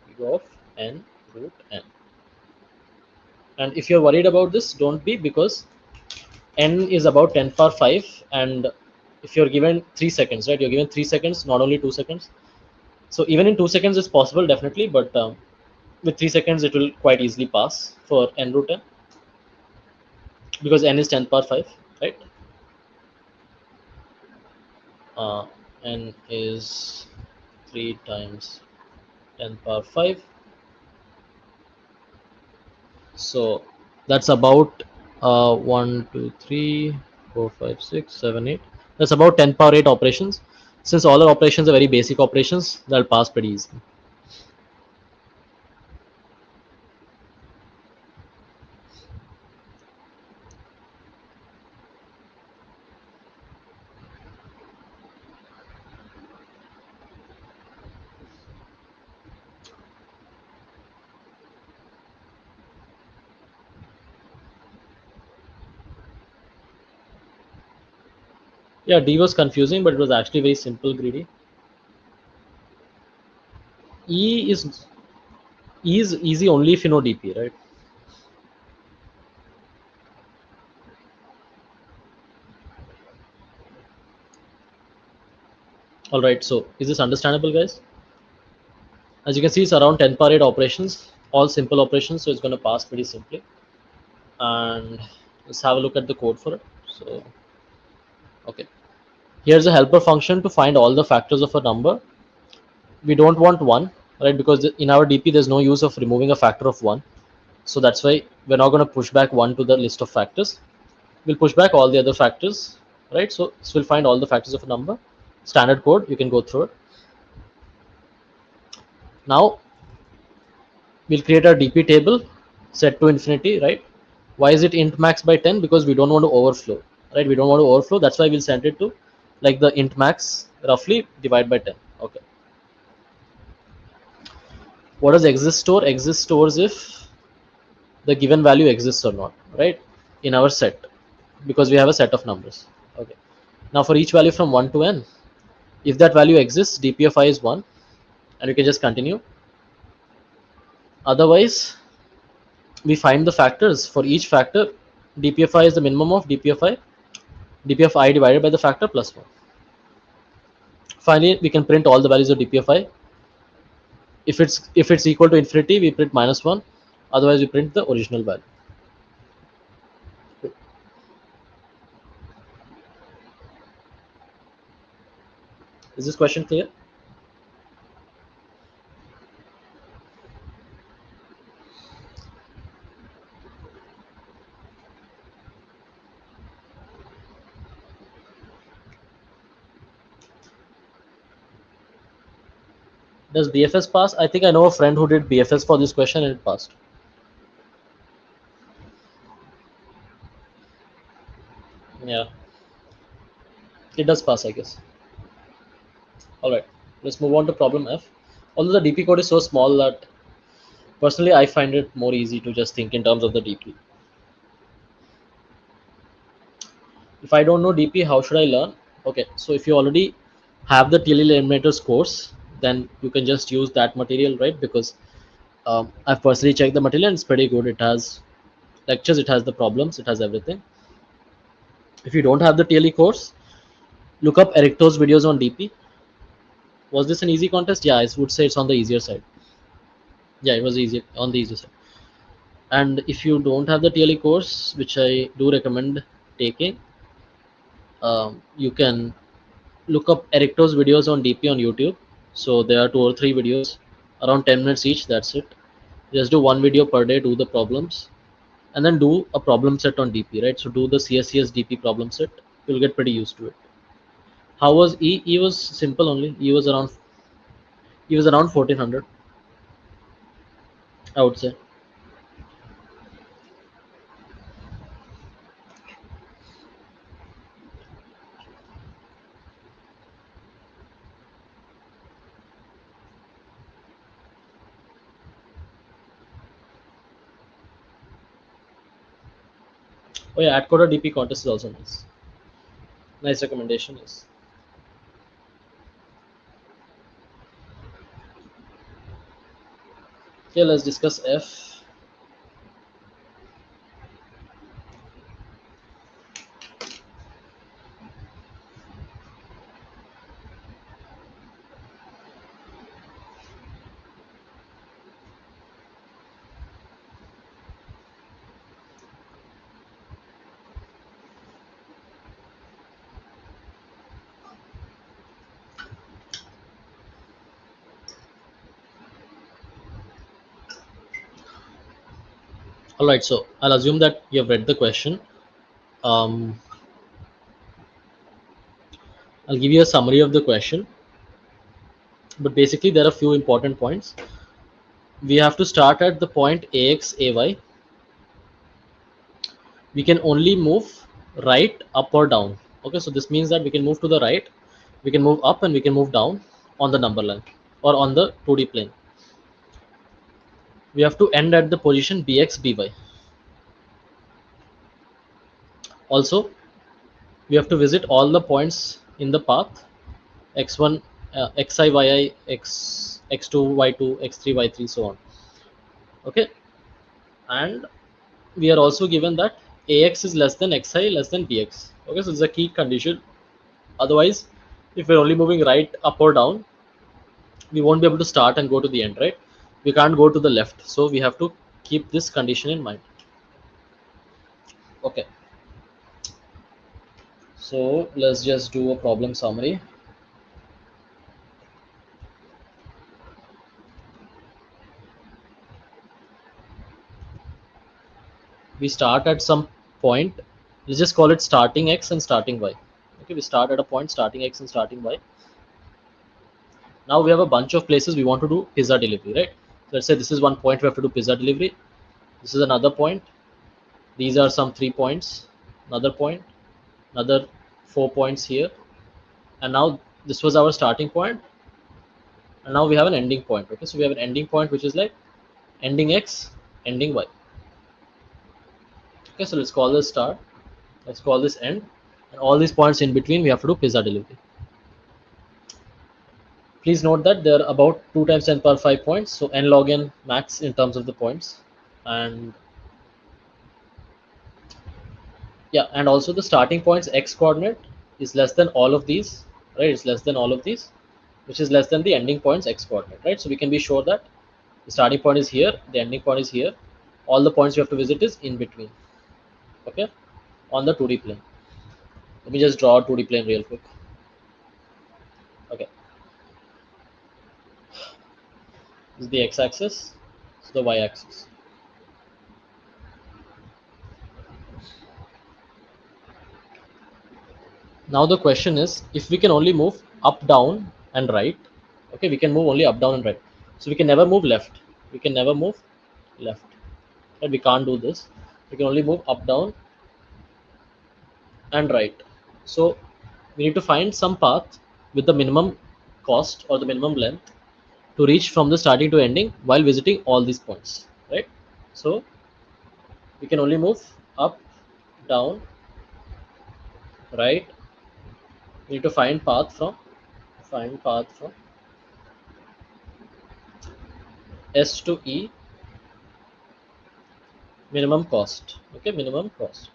Big O of n root n. And if you're worried about this, don't be, because n is about 10 power 5, and if you're given 3 seconds, right, you're given 3 seconds, not only 2 seconds. So even in 2 seconds it's possible, definitely, but with 3 seconds it will quite easily pass for n root n, because n is 10 power 5, right? uh, n is 3 times 10 power 5, so that's about 1 2 3 4 5 6 7 8, that's about 10 power 8 operations. Since all our operations are very basic operations, that'll pass pretty easily. Yeah, D was confusing, but it was actually very simple, greedy. E is E is easy only if you know DP, right? All right. So is this understandable, guys? As you can see, it's around 10 power 8 operations, all simple operations, so it's going to pass pretty simply. And let's have a look at the code for it. So, okay, here's a helper function to find all the factors of a number. We don't want one, right? Because in our DP, there's no use of removing a factor of one. So that's why we're not going to push back one to the list of factors. We'll push back all the other factors, right? So this will find all the factors of a number. Standard code, you can go through it. Now we'll create our DP table set to infinity, right? Why is it int max by 10? Because we don't want to overflow, right? We don't want to overflow. That's why we'll send it to like the int max roughly divide by 10. Okay. What does exist store? Exist stores if the given value exists or not, right? In our set, because we have a set of numbers. Okay. Now for each value from 1 to n, if that value exists, dp of I is 1, and you can just continue. Otherwise, we find the factors for each factor. dp of I is the minimum of dp of I, dp of I divided by the factor plus 1. Finally, we can print all the values of dp of I. If it's equal to infinity, we print -1. Otherwise, we print the original value. Is this question clear? Does BFS pass? I think I know a friend who did BFS for this question and it passed. Yeah, it does pass, I guess. All right, let's move on to problem F. Although the DP code is so small that personally I find it more easy to just think in terms of the DP. If I don't know DP, how should I learn? Okay, so if you already have the TLE Eliminators course, then you can just use that material, right? Because I've personally checked the material and it's pretty good. It has lectures, it has the problems, it has everything. If you don't have the TLE course, look up Ericto's videos on DP. Was this an easy contest? Yeah, I would say it's on the easier side. Yeah, it was easy on the easier side. And if you don't have the TLE course, which I do recommend taking, you can look up Ericto's videos on DP on YouTube. So there are 2 or 3 videos, around 10 minutes each. That's it. Just do one video per day, do the problems, and then do a problem set on DP, right? So do the CSCS DP problem set. You'll get pretty used to it. How was E? E was simple only. E was around 1400, I would say. Oh yeah, add coder DP contest is also nice. Nice recommendation, yes. Okay, let's discuss F. All right, so I'll assume that you have read the question. Um, I'll give you a summary of the question, but basically there are a few important points. We have to start at the point ax ay. We can only move right, up or down. Okay, so this means that we can move to the right, we can move up, and we can move down on the number line or on the 2D plane. We have to end at the position bx by. Also, we have to visit all the points in the path x1, xi, yi, x2, y2, x3, y3, so on. Okay, and we are also given that ax is less than xi less than bx. Okay, so this is a key condition. Otherwise, if we're only moving right, up or down, we won't be able to start and go to the end, right? We can't go to the left, so we have to keep this condition in mind. Okay, so let's just do a problem summary. We start at some point, let's just call it starting x and starting y. Okay, we start at a point starting x and starting y. Now we have a bunch of places we want to do pizza delivery, right? So let's say this is one point we have to do pizza delivery. This is another point. These are some 3 points. Another point, another 4 points here. And now this was our starting point, and now we have an ending point. Okay, so we have an ending point which is like ending x, ending y. Okay, so let's call this start, let's call this end, and all these points in between we have to do pizza delivery. Please note that there are about 2 times 10 power 5 points, so n log n max in terms of the points. And yeah, and also the starting points x coordinate is less than all of these, right? It's less than all of these, which is less than the ending points x coordinate, right? So we can be sure that the starting point is here, the ending point is here, all the points you have to visit is in between. Okay, on the 2D plane. Let me just draw a 2D plane real quick. Okay, this is the x-axis, this is the y-axis. Now the question is, if we can only move up, down, and right, okay, we can move only up, down, and right. So we can never move left. We can never move left. Right? We can't do this. We can only move up, down, and right. So we need to find some path with the minimum cost or the minimum length to reach from the starting to ending while visiting all these points, right? So we can only move up, down, right. We need to find path from S to E, minimum cost. Okay, minimum cost.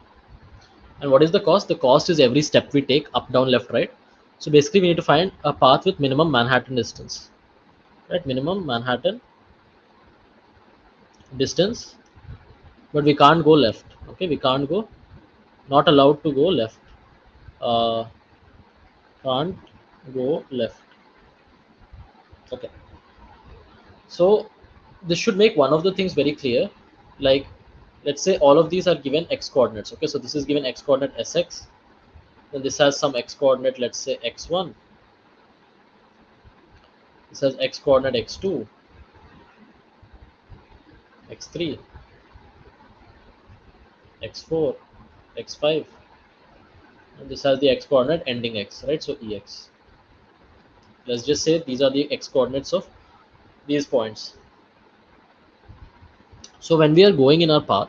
And what is the cost? The cost is every step we take up, down, left, right. So basically we need to find a path with minimum Manhattan distance, right? Minimum Manhattan distance, but we can't go left. Okay, we can't go, not allowed to go left. uh, can't go left. Okay, so this should make one of the things very clear. Like, let's say all of these are given x coordinates. Okay, so this is given x coordinate sx, then this has some x coordinate, let's say x1, this has x coordinate x2, x3, x4, x5, and this has the x coordinate ending x, right? So ex. Let's just say these are the x coordinates of these points. So when we are going in our path,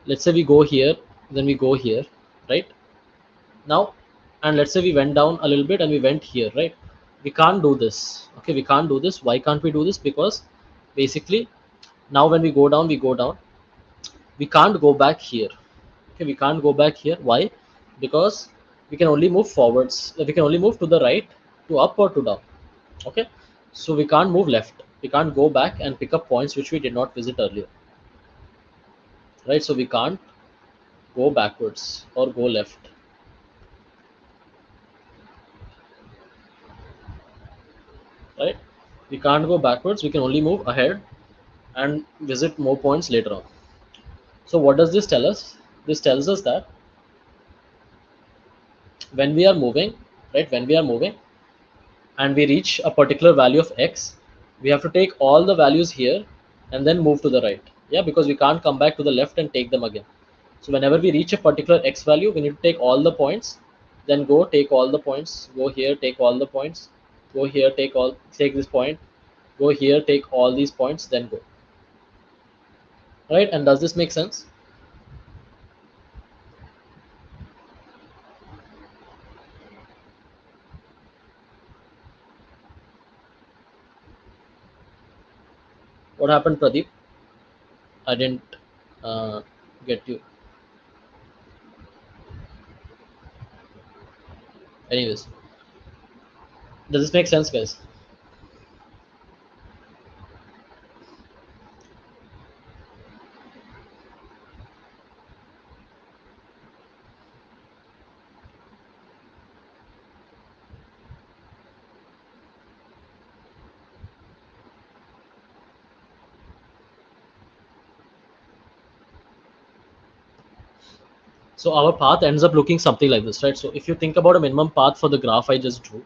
let's say we go here then we go here, right? Now, and let's say we went down a little bit and we went here, right? We can't do this. Okay, we can't do this. Why can't we do this? Because basically now when we go down, we can't go back here. Okay, we can't go back here. Why? Because we can only move forwards. We can only move to the right, to up or to down. Okay, so we can't move left. We can't go back and pick up points which we did not visit earlier, right? So we can't go backwards or go left, right? We can't go backwards. We can only move ahead and visit more points later on. So what does this tell us? This tells us that when we are moving, right? When we are moving and we reach a particular value of x, we have to take all the values here and then move to the right. Yeah, because we can't come back to the left and take them again. So whenever we reach a particular x value, we need to take all the points, then go take all the points, go here, take all the points, go here, take this point, go here, take all these points, then go. Right? And does this make sense? What happened, Pradeep? I didn't uh, get you. Anyways, does this make sense, guys? So our path ends up looking something like this, right? So if you think about a minimum path for the graph I just drew,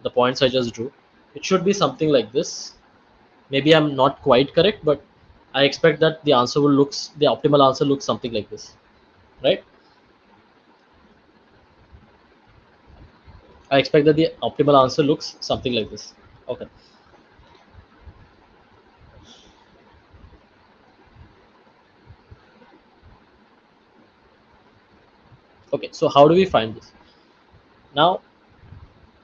the points I just drew, it should be something like this. Maybe I'm not quite correct, but I expect that the optimal answer looks something like this, right? I expect that the optimal answer looks something like this. Okay. Okay. So how do we find this? Now,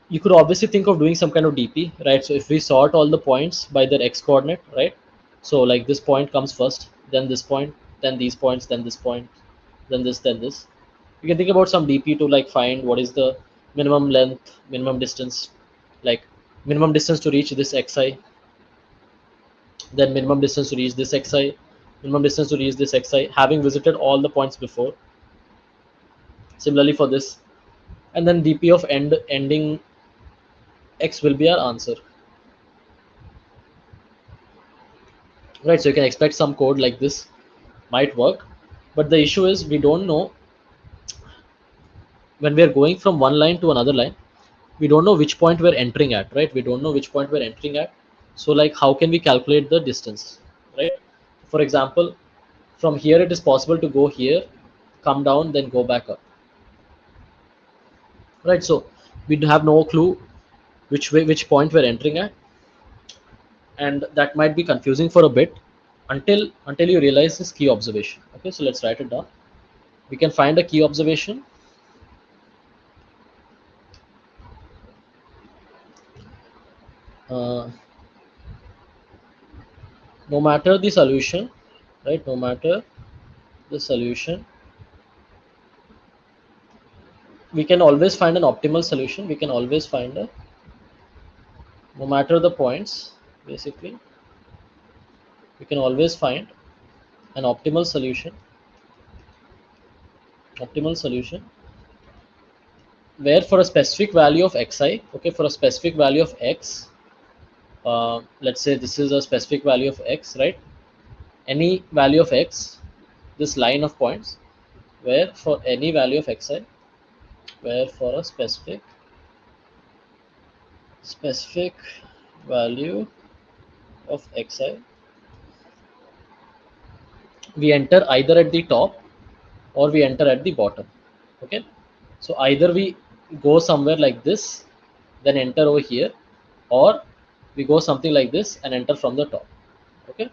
you could obviously think of doing some kind of DP, right? So if we sort all the points by their x coordinate, right? So like this point comes first, then this point, then these points, then this point, then this, then this. You can think about some DP to like find what is the minimum length, minimum distance, like minimum distance to reach this xi, then minimum distance to reach this xi, minimum distance to reach this xi, having visited all the points before. Similarly for this, and then DP of ending x will be our answer. Right, so you can expect some code like this might work, but the issue is we don't know when we are going from one line to another line, we don't know which point we're entering at, right? We don't know which point we're entering at. So like how can we calculate the distance, right? For example, from here it is possible to go here, come down, then go back up, right? So we have no clue which point we're entering at, and that might be confusing for a bit until you realize this key observation. Okay, so let's write it down. We can find a key observation. uh, no matter the solution, right? No matter the solution, we can always find an optimal solution. We can always find a, no matter the points, basically we can always find an optimal solution where for a specific value of xi, okay, for a specific value of x, let's say this is a specific value of x, right? Any value of x, this line of points, where for any value of xi, where for a specific value of xi, we enter either at the top or we enter at the bottom. Okay, so either we go somewhere like this, then enter over here, or we go something like this and enter from the top. Okay,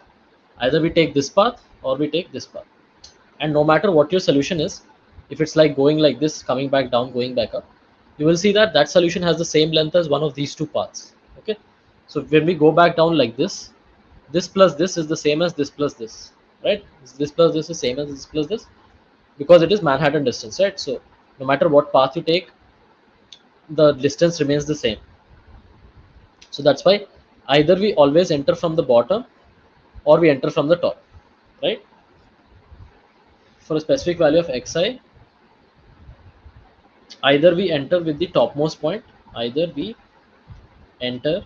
either we take this path or we take this path. And no matter what your solution is, if it's like going like this, coming back down, going back up, you will see that that solution has the same length as one of these two paths. Okay, so when we go back down like this plus this is the same as this plus this, right? This plus this is same as this plus this, because it is Manhattan distance, right? So no matter what path you take, the distance remains the same. So that's why either we always enter from the bottom or we enter from the top, right? For a specific value of xi, either we enter with the topmost point, either we enter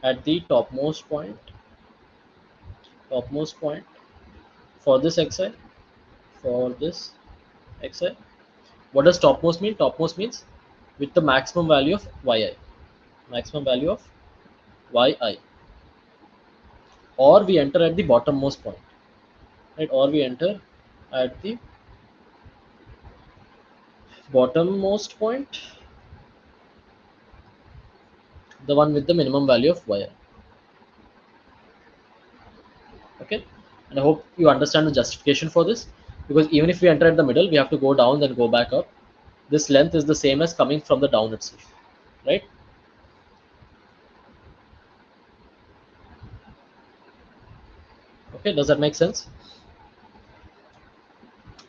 at the topmost point for this xi, for this xi. What does topmost mean? Topmost means with the maximum value of yi, maximum value of yi, or we enter at the bottommost point, right? Or we enter at the bottommost point, the one with the minimum value of yi. Okay, and I hope you understand the justification for this, because even if we enter at the middle, we have to go down then go back up. This length is the same as coming from the down itself, right? Okay, does that make sense?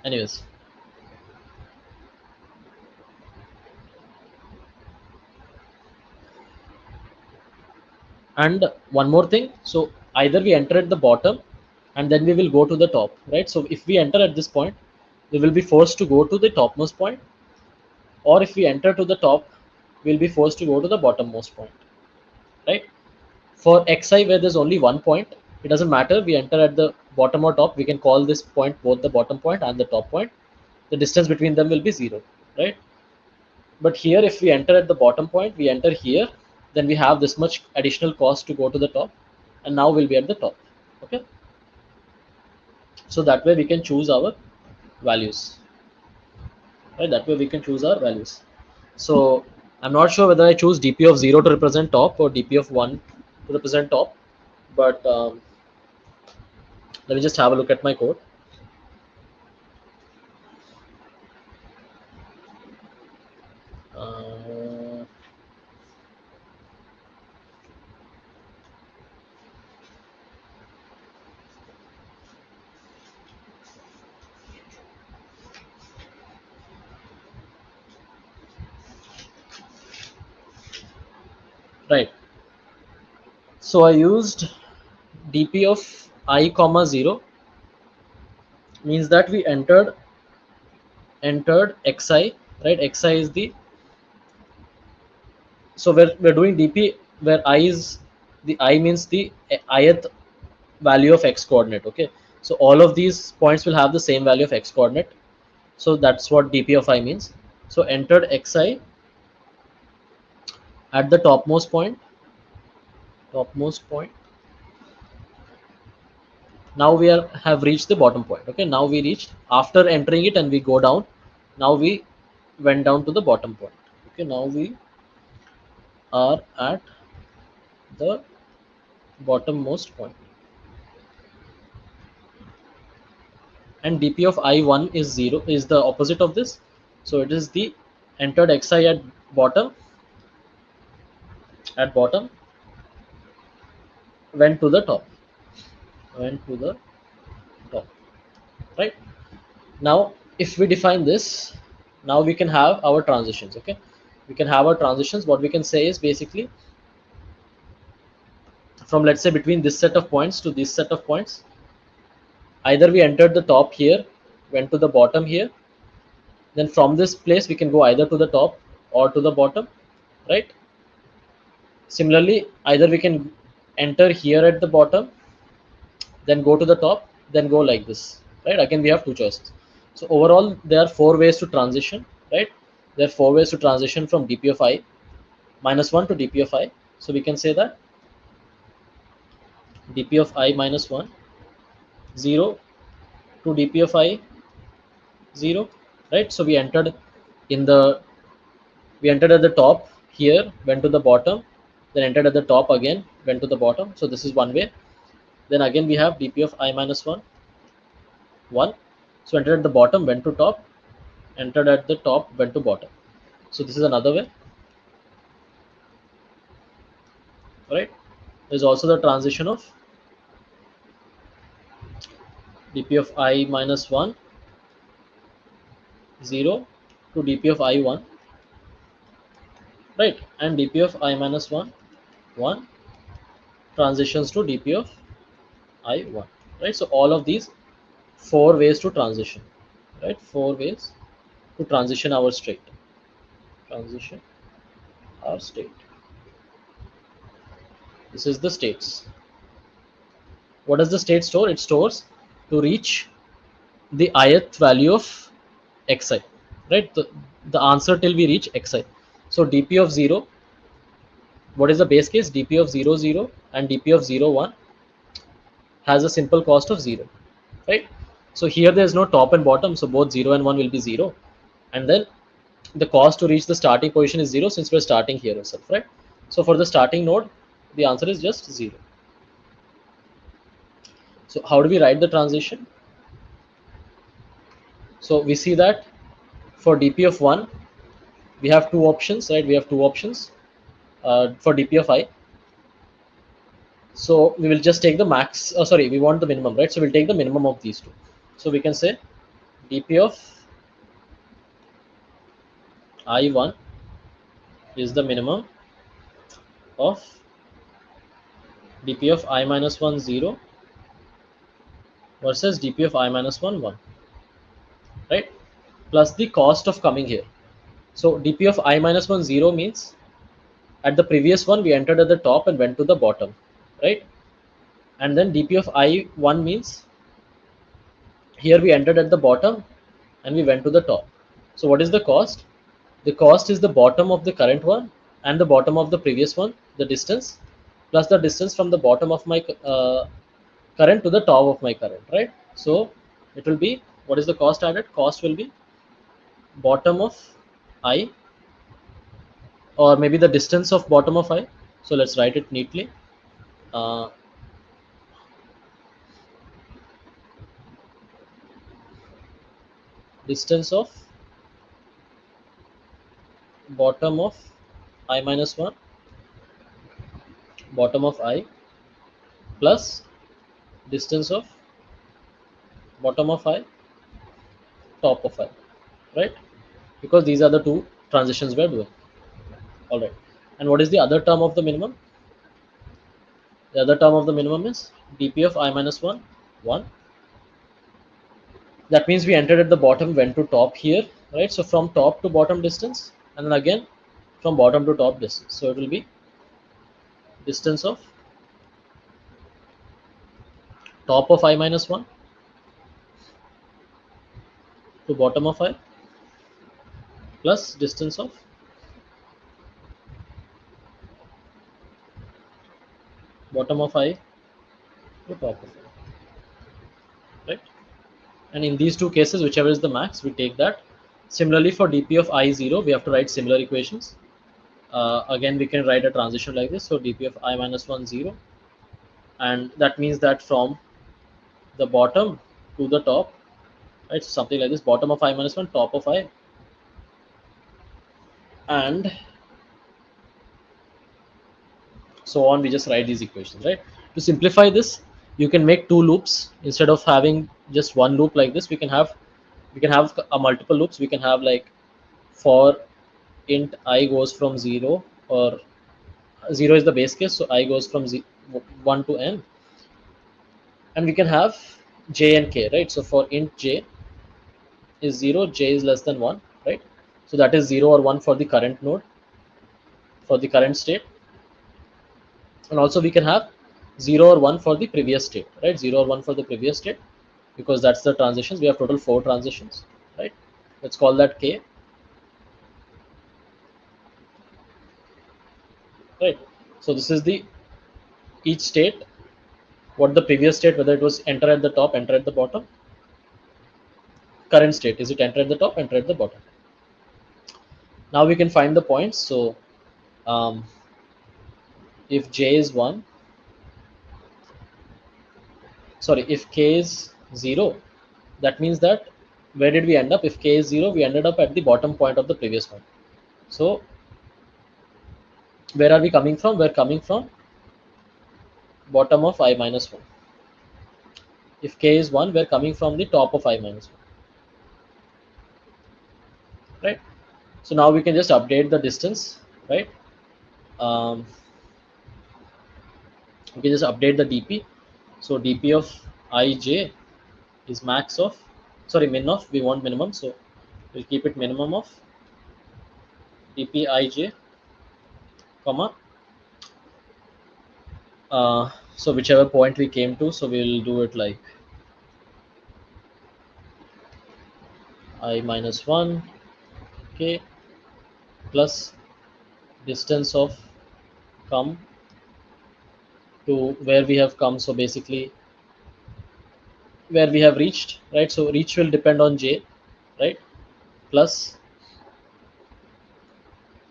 Anyways, and one more thing, so either we enter at the bottom and then we will go to the top, right? So if we enter at this point, we will be forced to go to the topmost point, or if we enter to the top, we'll be forced to go to the bottommost point, right? For xi where there's only one point, it doesn't matter we enter at the bottom or top, we can call this point both the bottom point and the top point. The distance between them will be 0, right? But here if we enter at the bottom point, we enter here, then we have this much additional cost to go to the top, and now we'll be at the top. Okay, so that way we can choose our values, right? That way we can choose our values. So I'm not sure whether I choose dp of 0 to represent top or dp of 1 to represent top, but let me just have a look at my code. Uh, right, so I used dp of I comma 0, means that we entered xi, right? Xi is the, so we're doing dp where I is, the I means the ith value of x coordinate. Okay, so all of these points will have the same value of x coordinate, so that's what dp of I means. So entered xi at the topmost point. Now we have reached the bottom point. Okay, now we reached, after entering it and we go down, now we went down to the bottom point. Okay, now we are at the bottommost point, and dp of I1 is 0, is the opposite of this. So it is the entered xi at bottom, went to the top, went to the top, right? Now if we define this, now we can have our transitions. Okay, we can have our transitions. What we can say is basically from, let's say, between this set of points to this set of points, either we entered the top here, went to the bottom here, then from this place we can go either to the top or to the bottom, right? Similarly, either we can enter here at the bottom, then go to the top, then go like this, right? Again we have two choices. So overall there are four ways to transition, right? There are four ways to transition from dp of I minus 1 to dp of I. So we can say that dp of I minus 1, 0 to dp of I 0, right? So we entered in the, we entered at the top here, went to the bottom, then entered at the top again, went to the bottom. So this is one way. Then again we have dp of I minus 1, 1. So entered at the bottom, went to top, entered at the top, went to bottom. So this is another way, right? There's also the transition of dp of I minus 1, 0 to dp of I 1, right? And dp of I minus 1, 1 transitions to dp of I 1, right? So all of these 4 ways to transition, right? 4 ways to transition our state. Transition our state. This is the states. What does the state store? It stores to reach the ith value of xi, right? The answer till we reach xi. So dp of 0, what is the base case? Dp of 0 0 and dp of 0 1 has a simple cost of 0, right? So here there is no top and bottom, so both 0 and 1 will be 0, and then the cost to reach the starting position is 0 since we're starting here itself, right? So for the starting node, the answer is just 0. So how do we write the transition? So we see that for dp of 1, we have two options, right? We have two options for dp of I. So we will just take the max, sorry, we want the minimum, right? So we'll take the minimum of these two. So we can say dp of I1 is the minimum of dp of I minus 1 0 versus dp of I minus 1 1, right? Plus the cost of coming here. So dp of I minus 1 0 means at the previous one we entered at the top and went to the bottom, right? And then dp of I1 means here we entered at the bottom and we went to the top. So what is the cost? The cost is the bottom of the current one and the bottom of the previous one, the distance, plus the distance from the bottom of my current to the top of my current, right? So it will be, what is the cost added? Cost will be bottom of I, or maybe the distance of bottom of I. So let's write it neatly. Uh, distance of bottom of I minus 1, bottom of I, plus distance of bottom of I, top of I, right? Because these are the two transitions we are doing. All right. And what is the other term of the minimum? The other term of the minimum is dp of I minus 1 1. That means we entered at the bottom, went to top here, right? So from top to bottom distance, and then again from bottom to top distance. So it will be distance of top of I minus 1 to bottom of I, plus distance of bottom of I to top of I, right? And in these two cases, whichever is the max, we take that. Similarly, for dp of I0, we have to write similar equations. Again, we can write a transition like this. So dp of I minus 1 0, and that means that from the bottom to the top, right? So something like this: bottom of I minus 1, top of I, and so on. We just write these equations, right? To simplify this, you can make two loops instead of having just one loop like this. We can have a multiple loops. We can have like for int I goes from 0, or 0 is the base case, so I goes from 1 to n, and we can have j and k, right? So for int j is 0, j is less than 1, right? So that is 0 or 1 for the current node, for the current state, and also we can have 0 or 1 for the previous state, right? 0 or 1 for the previous state, because that's the transitions. We have total 4 transitions, right? Let's call that k, right? So this is the each state, what the previous state, whether it was enter at the top, enter at the bottom. Current state, is it enter at the top, enter at the bottom. Now we can find the points. So if j is 1, sorry, if k is 0, that means that where did we end up? If k is 0, we ended up at the bottom point of the previous one. So where are we coming from? We're coming from bottom of I minus 1. If k is 1, we're coming from the top of I minus 1. Right? So now we can just update the distance, right? Um, we can just update the dp. So dp of ij is max of, sorry, min of, we want minimum, so we'll keep it minimum of dp ij, comma, so whichever point we came to, so we'll do it like I minus 1 k plus distance of come to where we have come, so basically where we have reached, right? So reach will depend on j, right? Plus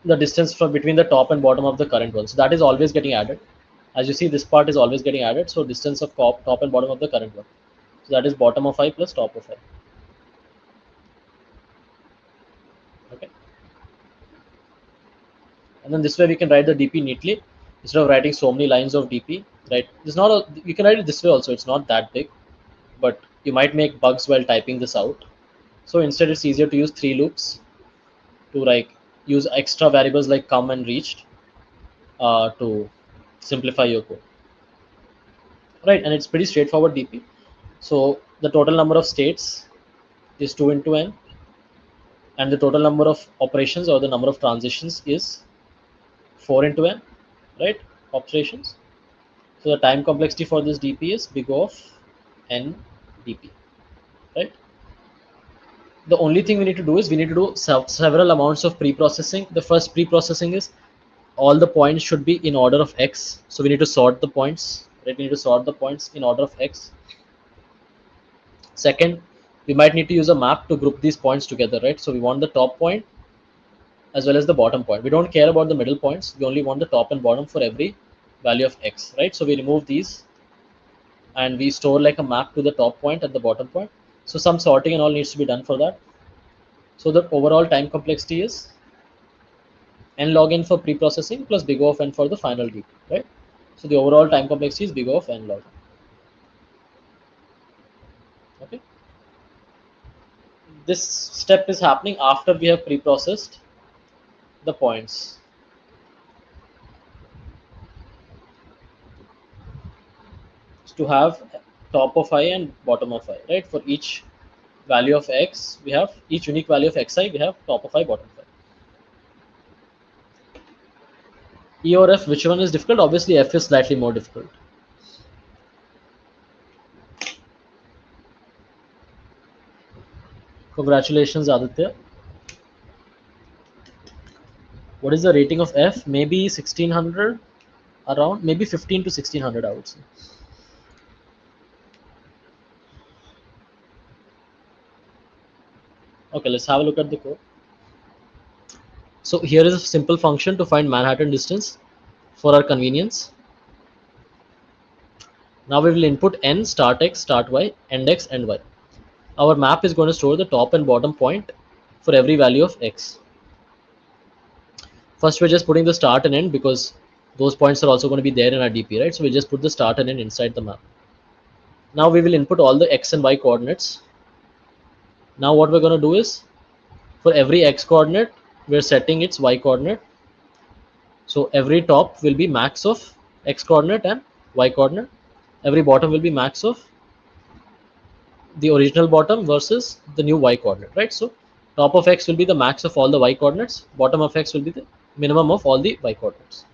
the distance from between the top and bottom of the current one, so that is always getting added. As you see, this part is always getting added, so distance of top and bottom of the current one, so that is bottom of I plus top of I. Okay, and then this way we can write the dp neatly instead of writing so many lines of dp, right? It's not a, you can write it this way also, it's not that big, but you might make bugs while typing this out. So instead it's easier to use 3 loops to like use extra variables like come and reached to simplify your code, right? And it's pretty straightforward dp. So the total number of states is 2 into n, and the total number of operations or the number of transitions is 4 into n, right? Operations. So the time complexity for this dp is big O of n dp, right? The only thing we need to do is we need to do several amounts of pre-processing. The first pre-processing is all the points should be in order of x, so we need to sort the points, right? We need to sort the points in order of x. Second, we might need to use a map to group these points together, right? So we want the top point as well as the bottom point. We don't care about the middle points, we only want the top and bottom for every value of x, right? So we remove these and we store like a map to the top point and the bottom point. So some sorting and all needs to be done for that. So the overall time complexity is n log n for pre-processing plus big O of n for the final dp, right? So the overall time complexity is big O of n log n. Okay, this step is happening after we have pre-processed the points. To have top of I and bottom of I, right? For each value of x, we have each unique value of xi, we have top of I, bottom of I. E or F, which one is difficult? Obviously F is slightly more difficult. Congratulations, Aditya. What is the rating of F? Maybe 1600, around, maybe 15 to 1600, I would say. Okay, let's have a look at the code. So here is a simple function to find Manhattan distance for our convenience. Now we will input n, start x, start y, end x, end y. Our map is going to store the top and bottom point for every value of x. First, we're just putting the start and end because those points are also going to be there in our dp, right? So we just put the start and end inside the map. Now we will input all the x and y coordinates. Now what we're going to do is, for every x coordinate, we're setting its y coordinate. So every top will be max of x coordinate and y coordinate. Every bottom will be max of the original bottom versus the new y coordinate, right? So top of x will be the max of all the y coordinates, bottom of x will be the minimum of all the y coordinates.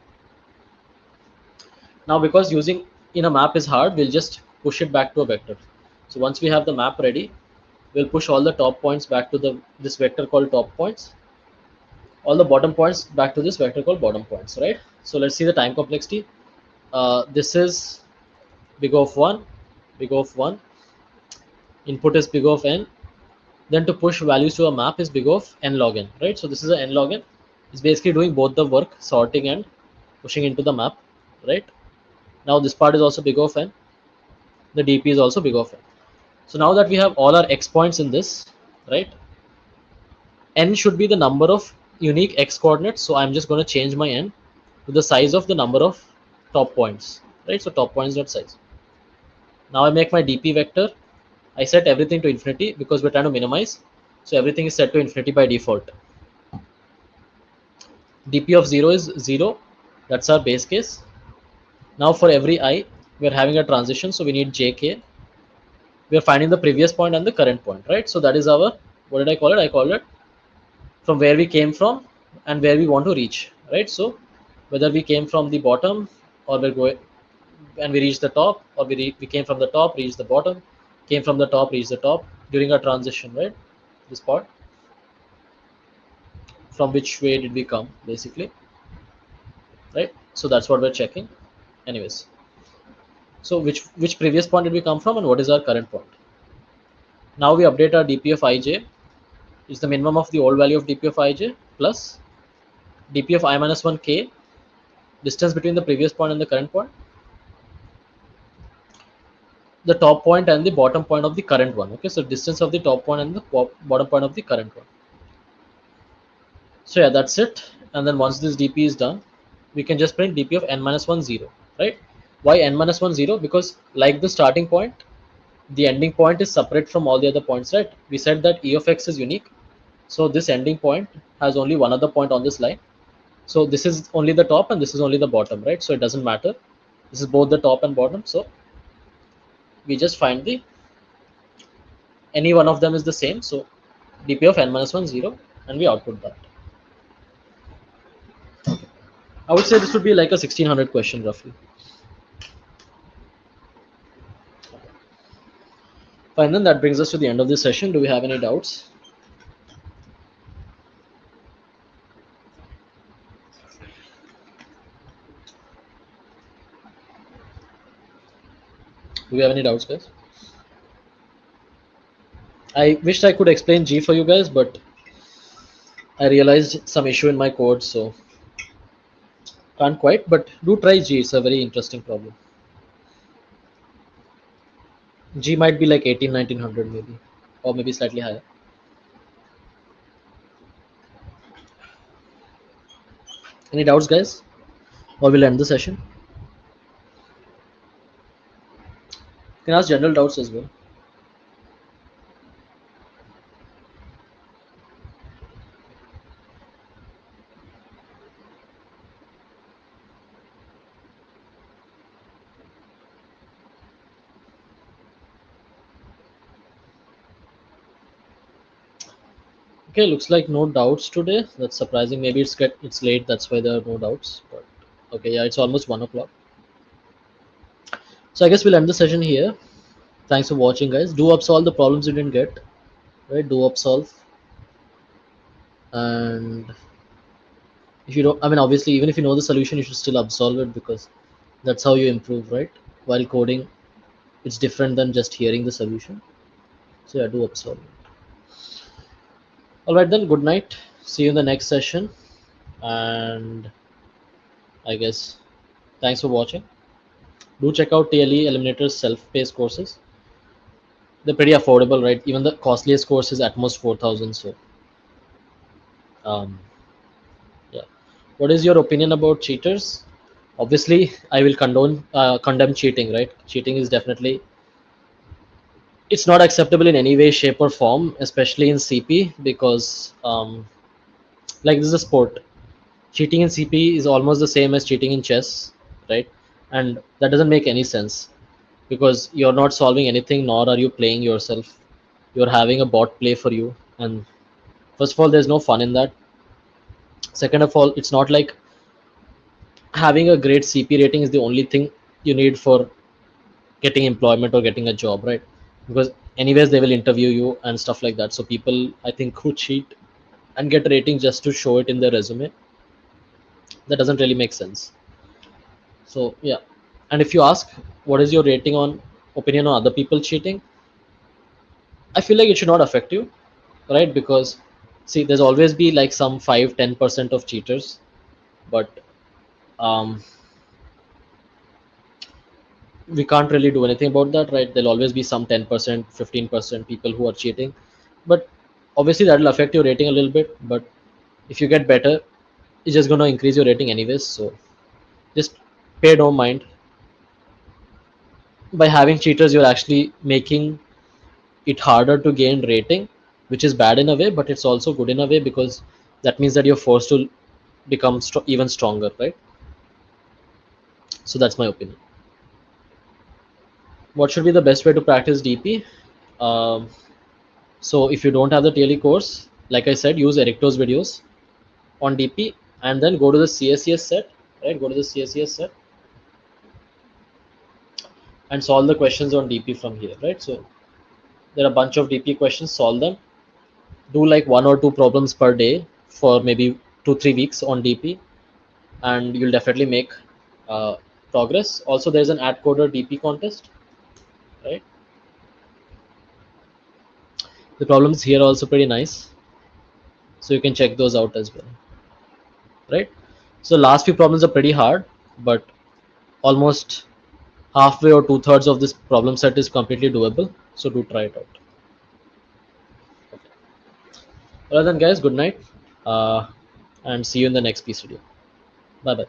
Now because using in a map is hard, we'll just push it back to a vector. So once we have the map ready, we'll push all the top points back to this vector called top points, all the bottom points back to this vector called bottom points, right? So let's see the time complexity. This is big O of 1, big O of 1, input is big O of n, then to push values to a map is big O of n log n, right? So this is a n log n. It's basically doing both the work, sorting and pushing into the map, right? Now this part is also big O of n, the dp is also big O of n. So now that we have all our x points in this, right? N should be the number of unique x coordinates. So I'm just going to change my n to the size of the number of top points, right? So top points dot size. Now I make my dp vector. I set everything to infinity because we're trying to minimize. So everything is set to infinity by default. dp of 0 is 0. That's our base case. Now for every I, we're having a transition. So we need jk. We're finding the previous point and the current point, right? So that is our, what did I call it? I called it from where we came from and where we want to reach, right? So whether we came from the bottom or we're going and we reach the top, or we came from the top, reached the bottom, came from the top, reached the top during our transition, right? This part, from which way did we come, basically, right? So that's what we're checking. Anyways, so which previous point did we come from and what is our current point? Now we update our dp of ij is the minimum of the old value of dp of ij plus dp of I minus 1 k, distance between the previous point and the current point, the top point and the bottom point of the current one. Okay, so distance of the top point and the bottom point of the current one. So yeah, that's it. And then once this dp is done, we can just print dp of n minus 1 0, right? Why n minus 1 0? Because like the starting point, the ending point is separate from all the other points, right? We said that e of x is unique. So this ending point has only one other point on this line. So this is only the top and this is only the bottom, right? So it doesn't matter. This is both the top and bottom. So we just find the any one of them is the same. So dp of n minus 1 0 and we output that. I would say this would be like a 1600 question roughly. Fine, then that brings us to the end of this session. Do we have any doubts? Do we have any doubts, guys? I wished I could explain G for you guys, but I realized some issue in my code, so can't quite. But do try G. It's a very interesting problem. G might be like 18, 1900 maybe, or maybe slightly higher. Any doubts, guys? Or we'll end the session. You can ask general doubts as well. Okay, looks like no doubts today. That's surprising. Maybe it's late. That's why there are no doubts. But okay, yeah, it's almost 1 o'clock. So I guess we'll end the session here. Thanks for watching, guys. Do upsolve the problems you didn't get. Right? Do upsolve. And if you don't, I mean, obviously, even if you know the solution, you should still absolve it because that's how you improve, right? While coding, it's different than just hearing the solution. So yeah, do absolve it. All right, then. Good night. See you in the next session. And I guess thanks for watching. Do check out TLE Eliminators self-paced courses. They're pretty affordable, right? Even the costliest course is at most 4,000. So, um, yeah. What is your opinion about cheaters? Obviously, I will condemn cheating, right? Cheating is definitely, it's not acceptable in any way, shape, or form, especially in CP because like this is a sport. Cheating in CP is almost the same as cheating in chess, right? And that doesn't make any sense because you're not solving anything, nor are you playing yourself. You're having a bot play for you, and first of all, there's no fun in that. Second of all, it's not like having a great CP rating is the only thing you need for getting employment or getting a job, right? Because anyways they will interview you and stuff like that. So people, I think, who cheat and get rating just to show it in their resume, that doesn't really make sense. So yeah, and if you ask what is your rating on opinion on other people cheating, I feel like it should not affect you, right? Because see, there's always be like some 5-10% of cheaters, but um, we can't really do anything about that, right? There'll always be some 10%, 15% people who are cheating, but Obviously that will affect your rating a little bit, but if you get better, it's just going to increase your rating anyways. So just pay no mind. By having cheaters, you're actually making it harder to gain rating, which is bad in a way, but it's also good in a way, because that means that you're forced to become even stronger, right? So that's my opinion. What should be the best way to practice DP? um, so if you don't have the TLE course, like I said, use Ericto's videos on DP, and then go to the CSES set, right? Go to the CSES set and solve the questions on DP from here, right? So there are a bunch of DP questions, solve them. Do like 1 or 2 problems per day for maybe 2-3 weeks on DP, and you'll definitely make uh, progress. Also, there's an ad coder DP contest, right? The problems here are also pretty nice, so you can check those out as well, right? So the last few problems are pretty hard, but almost halfway or 2/3 of this problem set is completely doable. So do try it out. Well then, guys, good night, uh, and see you in the next piece video. Bye bye.